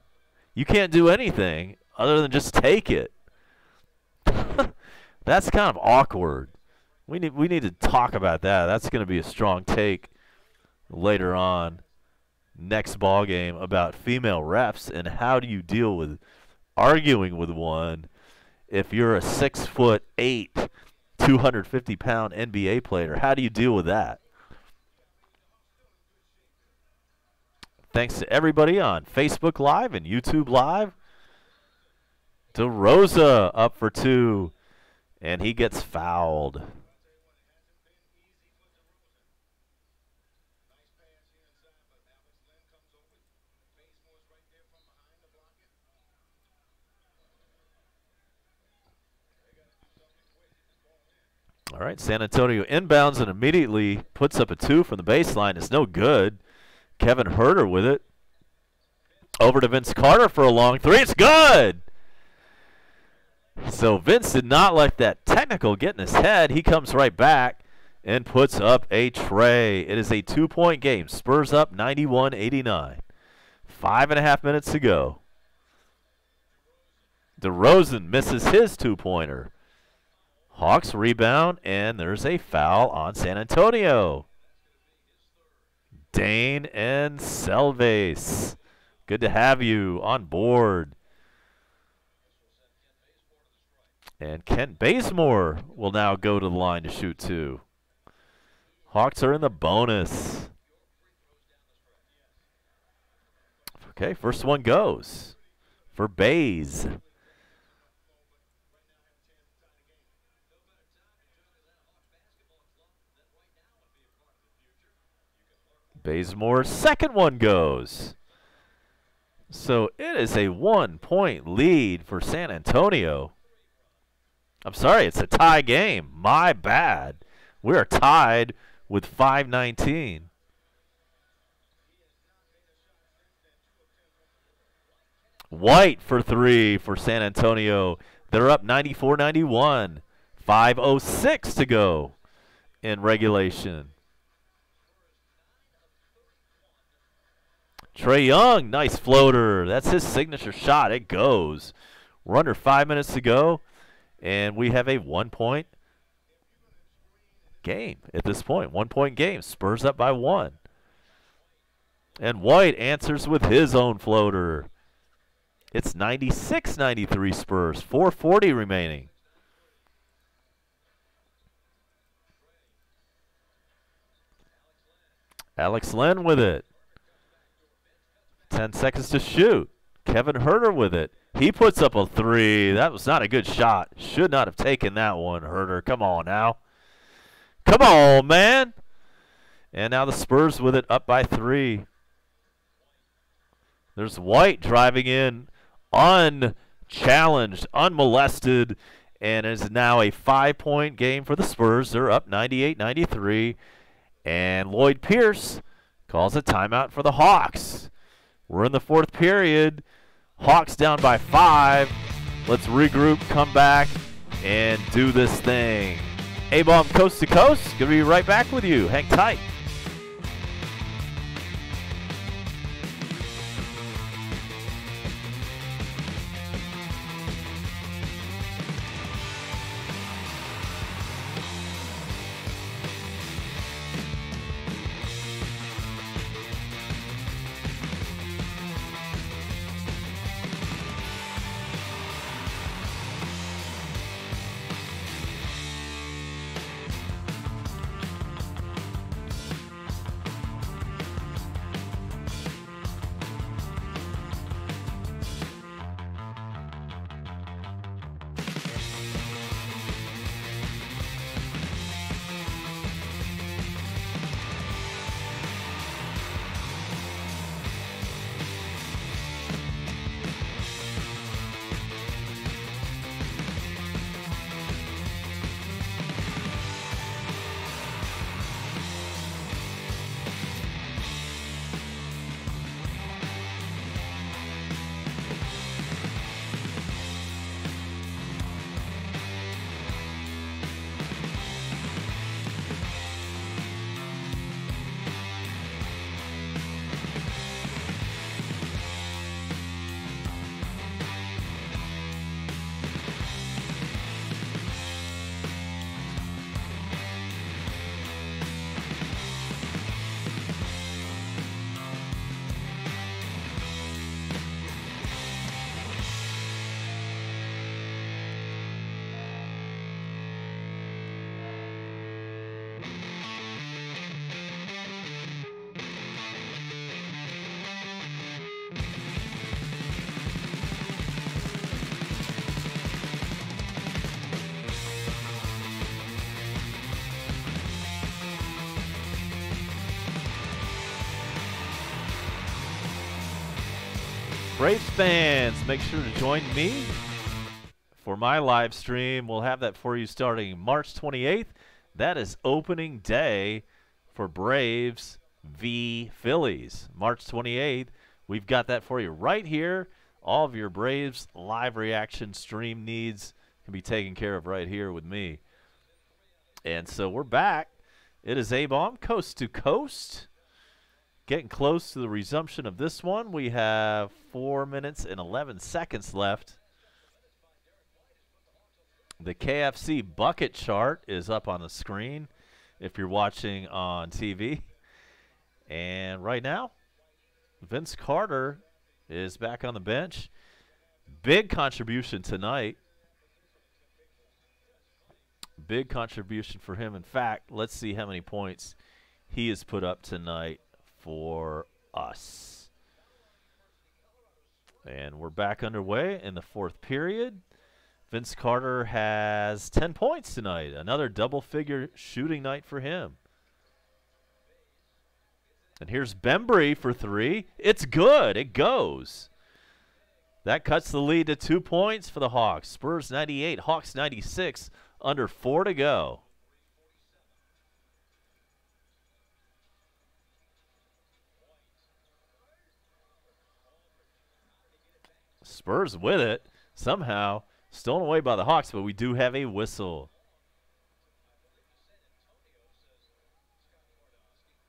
You can't do anything other than just take it. That's kind of awkward. We need to talk about that. That's going to be a strong take later on. Next ball game about female refs and how do you deal with arguing with one if you're a 6'8", 250-pound NBA player. How do you deal with that? Thanks to everybody on Facebook Live and YouTube Live. DeRosa up for 2, and he gets fouled. All right, San Antonio inbounds and immediately puts up a 2 from the baseline. It's no good. Kevin Huerter with it. Over to Vince Carter for a long 3. It's good! So Vince did not let that technical get in his head. He comes right back and puts up a tray. It is a 2-point game. Spurs up 91-89. 5.5 minutes to go. DeRozan misses his 2-pointer. Hawks rebound, and there's a foul on San Antonio. Dane and Selvace, good to have you on board. And Kent Bazemore will now go to the line to shoot 2. Hawks are in the bonus. Okay, first one goes for Baze. Bazemore's second one goes. So it is a 1-point lead for San Antonio. I'm sorry, it's a tie game. My bad. We're tied with 5:19. White for 3 for San Antonio. They're up 94-91. 5:06 to go in regulation. Trae Young, nice floater. That's his signature shot. It goes. We're under 5 minutes to go, and we have a 1-point game at this point. 1-point game. Spurs up by 1. And White answers with his own floater. It's 96-93 Spurs. 4:40 remaining. Alex Len with it. 10 seconds to shoot. Kevin Herter with it. He puts up a three. That was not a good shot. Should not have taken that one, Herter. Come on now. Come on, man. And now the Spurs with it, up by 3. There's White driving in unchallenged, unmolested, and it is now a 5-point game for the Spurs. They're up 98-93. And Lloyd Pierce calls a timeout for the Hawks. We're in the 4th period. Hawks down by 5. Let's regroup, come back, and do this thing. A-Bomb Coast to Coast. Going to be right back with you. Hang tight. Braves fans, make sure to join me for my live stream. We'll have that for you starting March 28th. That is opening day for Braves v. Phillies. March 28th. We've got that for you right here. All of your Braves live reaction stream needs can be taken care of right here with me. And so we're back. It is A-Bomb Coast to Coast. Getting close to the resumption of this one. We have 4 minutes and 11 seconds left. The KFC bucket chart is up on the screen if you're watching on TV. And right now, Vince Carter is back on the bench. Big contribution tonight. Big contribution for him. In fact, let's see how many points he has put up tonight for us. And we're back underway in the 4th period. Vince Carter has 10 points tonight. Another double-figure shooting night for him. And here's Bembry for 3. It's good. It goes. That cuts the lead to 2 points for the Hawks. Spurs 98, Hawks 96, under 4 to go. Spurs with it. Somehow stolen away by the Hawks, but we do have a whistle.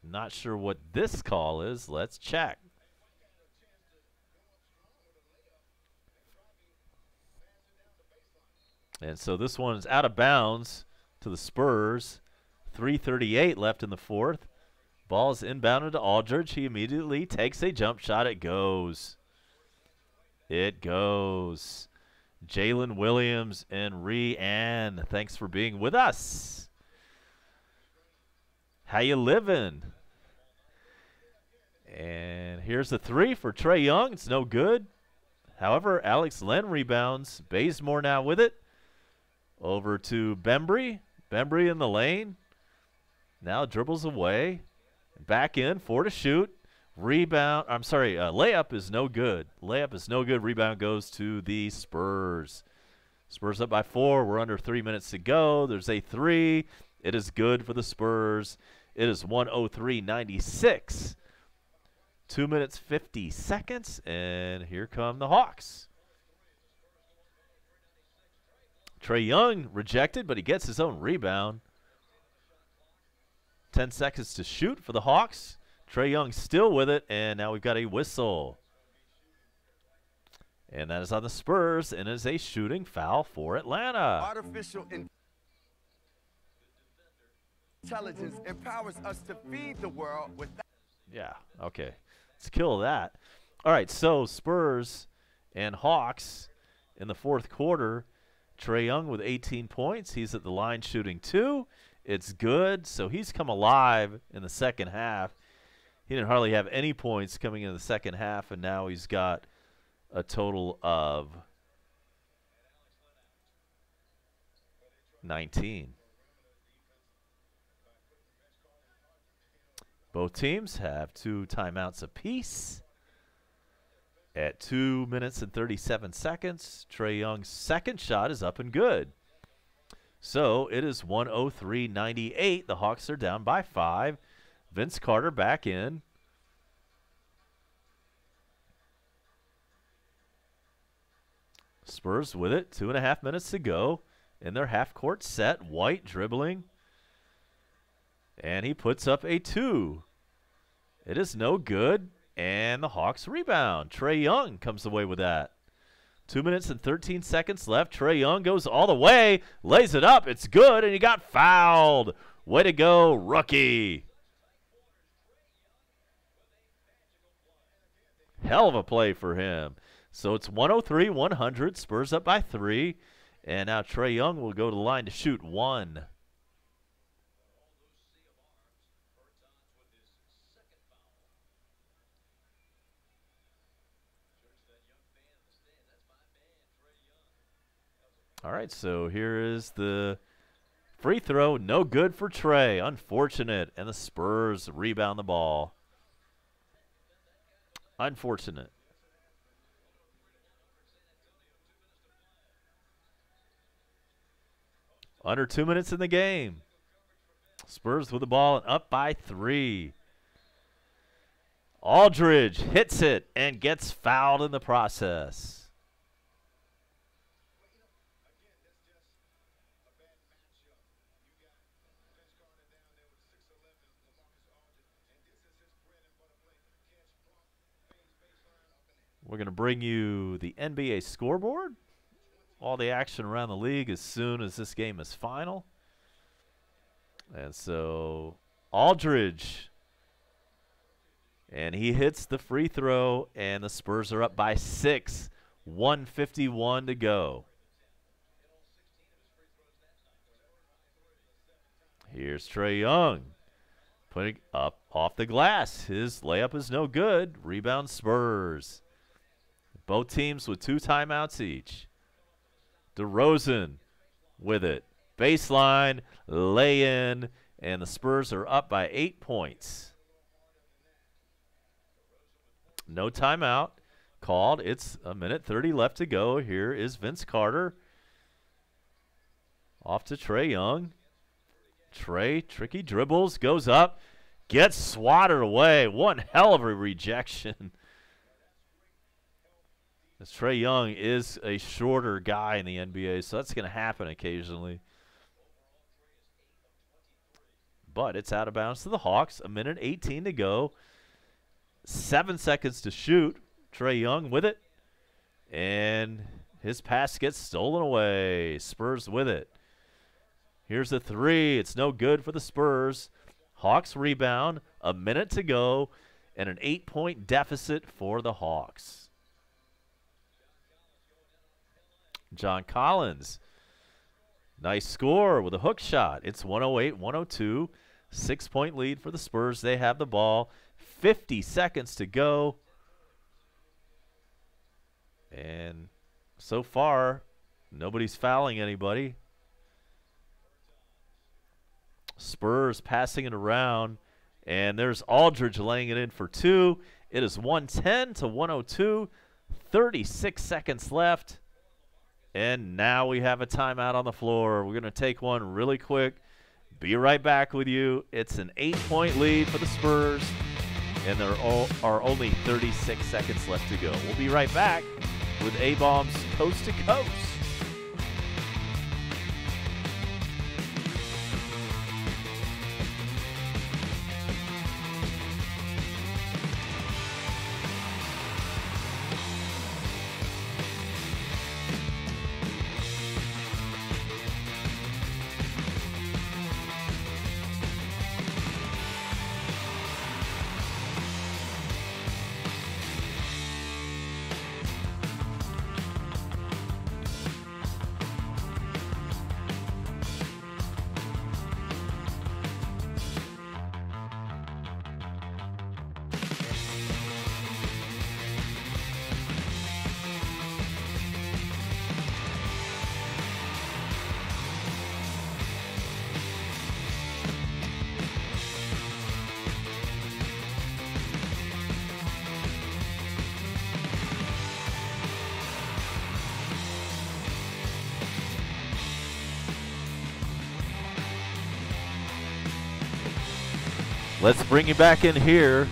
Not sure what this call is. Let's check. And so this one is out of bounds to the Spurs. 3:38 left in the 4th. Ball's inbounded to Aldridge. He immediately takes a jump shot. It goes. It goes. Jalen Williams and Ree-Ann, thanks for being with us. How you living? And here's the three for Trae Young. It's no good. However, Alex Len rebounds. Bazemore now with it. Over to Bembry. Bembry in the lane. Now dribbles away. Back in, 4 to shoot. Rebound. I'm sorry, layup is no good. Layup is no good. Rebound goes to the Spurs. Spurs up by 4. We're under 3 minutes to go. There's a 3. It is good for the Spurs. It is 103-96. 2 minutes, 50 seconds, and here come the Hawks. Trae Young rejected, but he gets his own rebound. 10 seconds to shoot for the Hawks. Trae Young still with it, and now we've got a whistle. And that is on the Spurs, and it is a shooting foul for Atlanta. Artificial intelligence empowers us to feed the world with that. Yeah, okay. Let's kill that. All right, so Spurs and Hawks in the fourth quarter. Trae Young with 18 points. He's at the line shooting 2. It's good, so he's come alive in the second half. He didn't hardly have any points coming into the second half, and now he's got a total of 19. Both teams have 2 timeouts apiece. At 2 minutes and 37 seconds, Trae Young's second shot is up and good. So it is 103-98. The Hawks are down by 5. Vince Carter back in. Spurs with it. 2.5 minutes to go in their half-court set. White dribbling. And he puts up a 2. It is no good. And the Hawks rebound. Trae Young comes away with that. 2 minutes and 13 seconds left. Trae Young goes all the way. Lays it up. It's good. And he got fouled. Way to go, rookie. Hell of a play for him. So it's 103-100. Spurs up by 3. And now Trae Young will go to the line to shoot 1. All right, so here is the free throw. No good for Trae. Unfortunate. And the Spurs rebound the ball. Unfortunate. Under 2 minutes in the game. Spurs with the ball and up by 3. Aldridge hits it and gets fouled in the process. We're going to bring you the NBA scoreboard. All the action around the league as soon as this game is final. And so Aldridge. And he hits the free throw, and the Spurs are up by 6. 1:51 to go. Here's Trae Young. Putting up off the glass. His layup is no good. Rebound Spurs. Both teams with 2 timeouts each. DeRozan with it. Baseline, lay in, and the Spurs are up by 8 points. No timeout called. It's 1:30 left to go. Here is Vince Carter. Off to Trae Young. Trae, tricky dribbles, goes up, gets swatted away. One hell of a rejection. As Trae Young is a shorter guy in the NBA, so that's going to happen occasionally. But it's out of bounds to the Hawks. 1:18 to go. 7 seconds to shoot. Trae Young with it. And his pass gets stolen away. Spurs with it. Here's a 3. It's no good for the Spurs. Hawks rebound. 1 minute to go. And an 8-point deficit for the Hawks. John Collins. Nice score with a hook shot. It's 108-102. 6-point lead for the Spurs. They have the ball. 50 seconds to go. And so far, nobody's fouling anybody. Spurs passing it around. And there's Aldridge laying it in for two. It is 110-102. 36 seconds left. And now we have a timeout on the floor. We're going to take one really quick. Be right back with you. It's an 8-point lead for the Spurs. And there are only 36 seconds left to go. We'll be right back with A-Bombs Coast to Coast. Let's bring you back in here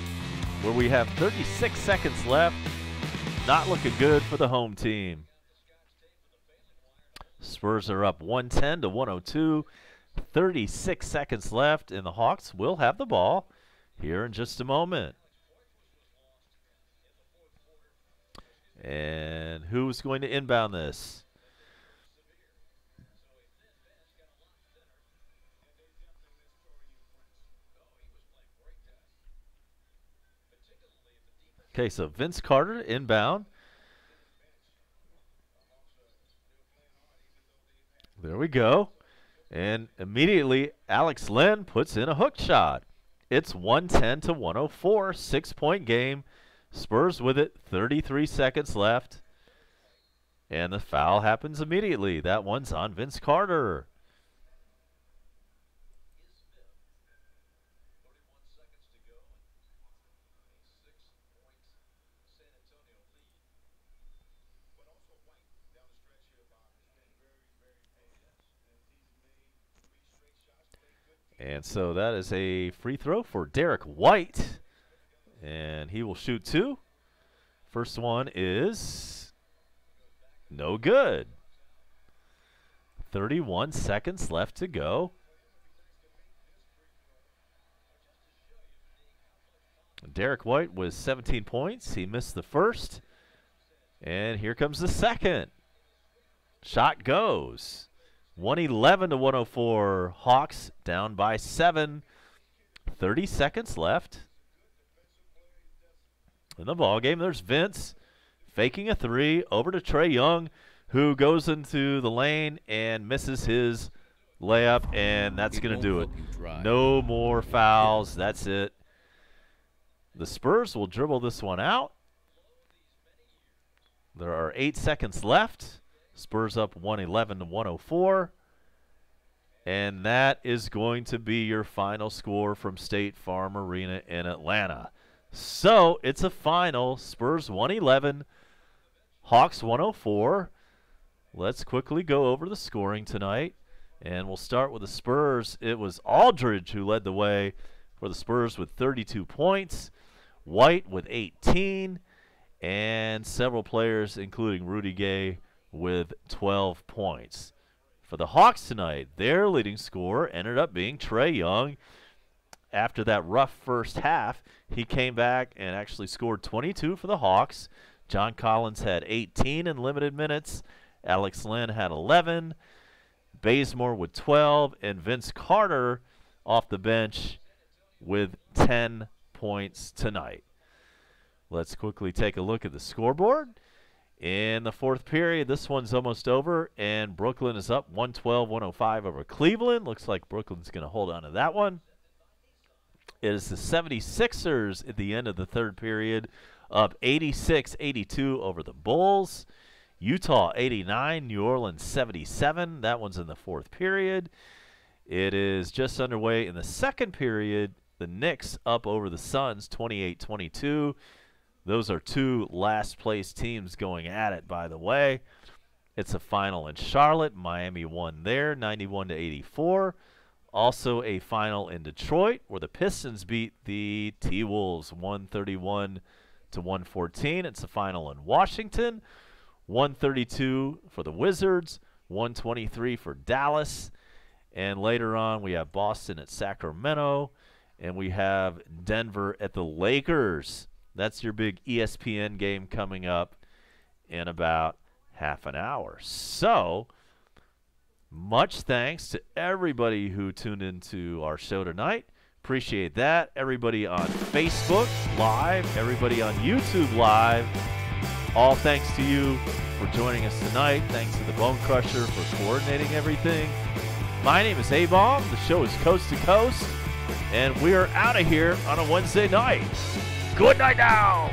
where we have 36 seconds left. Not looking good for the home team. Spurs are up 110-102. 36 seconds left, and the Hawks will have the ball here in just a moment. And who's going to inbound this? Okay, so Vince Carter inbound. There we go. And immediately Alex Len puts in a hook shot. It's 110-104, 6-point game. Spurs with it, 33 seconds left. And the foul happens immediately. That one's on Vince Carter. And so that is a free throw for Derek White. And he will shoot two. First one is no good. 31 seconds left to go. Derek White was 17 points. He missed the first. And here comes the second. Shot goes. 111-104. Hawks down by 7. 30 seconds left in the ball game. There's Vince faking a three over to Trae Young, who goes into the lane and misses his layup, and that's going to do it. No more fouls. That's it. The Spurs will dribble this one out. There are 8 seconds left. Spurs up 111-104. And that is going to be your final score from State Farm Arena in Atlanta. So it's a final. Spurs 111, Hawks 104. Let's quickly go over the scoring tonight. And we'll start with the Spurs. It was Aldridge who led the way for the Spurs with 32 points. White with 18. And several players, including Rudy Gay, with 12 points. For the Hawks tonight, their leading scorer ended up being Trae Young. After that rough first half, he came back and actually scored 22 for the Hawks. John Collins had 18 in limited minutes. Alex Len had 11. Bazemore with 12. And Vince Carter off the bench with 10 points tonight. Let's quickly take a look at the scoreboard. In the fourth period, this one's almost over, and Brooklyn is up 112-105 over Cleveland. Looks like Brooklyn's going to hold on to that one. It is the 76ers at the end of the third period, up 86-82 over the Bulls. Utah 89, New Orleans 77. That one's in the fourth period. It is just underway in the second period. The Knicks up over the Suns 28-22. Those are two last-place teams going at it, by the way. It's a final in Charlotte. Miami won there 91-84. Also a final in Detroit where the Pistons beat the T-Wolves 131-114. It's a final in Washington. 132 for the Wizards, 123 for Dallas. And later on we have Boston at Sacramento, and we have Denver at the Lakers. That's your big ESPN game coming up in about half an hour. So, much thanks to everybody who tuned into our show tonight. Appreciate that. Everybody on Facebook Live, everybody on YouTube Live, all thanks to you for joining us tonight. Thanks to the Bone Crusher for coordinating everything. My name is A-Bomb. The show is Coast to Coast, and we are out of here on a Wednesday night. Good night now.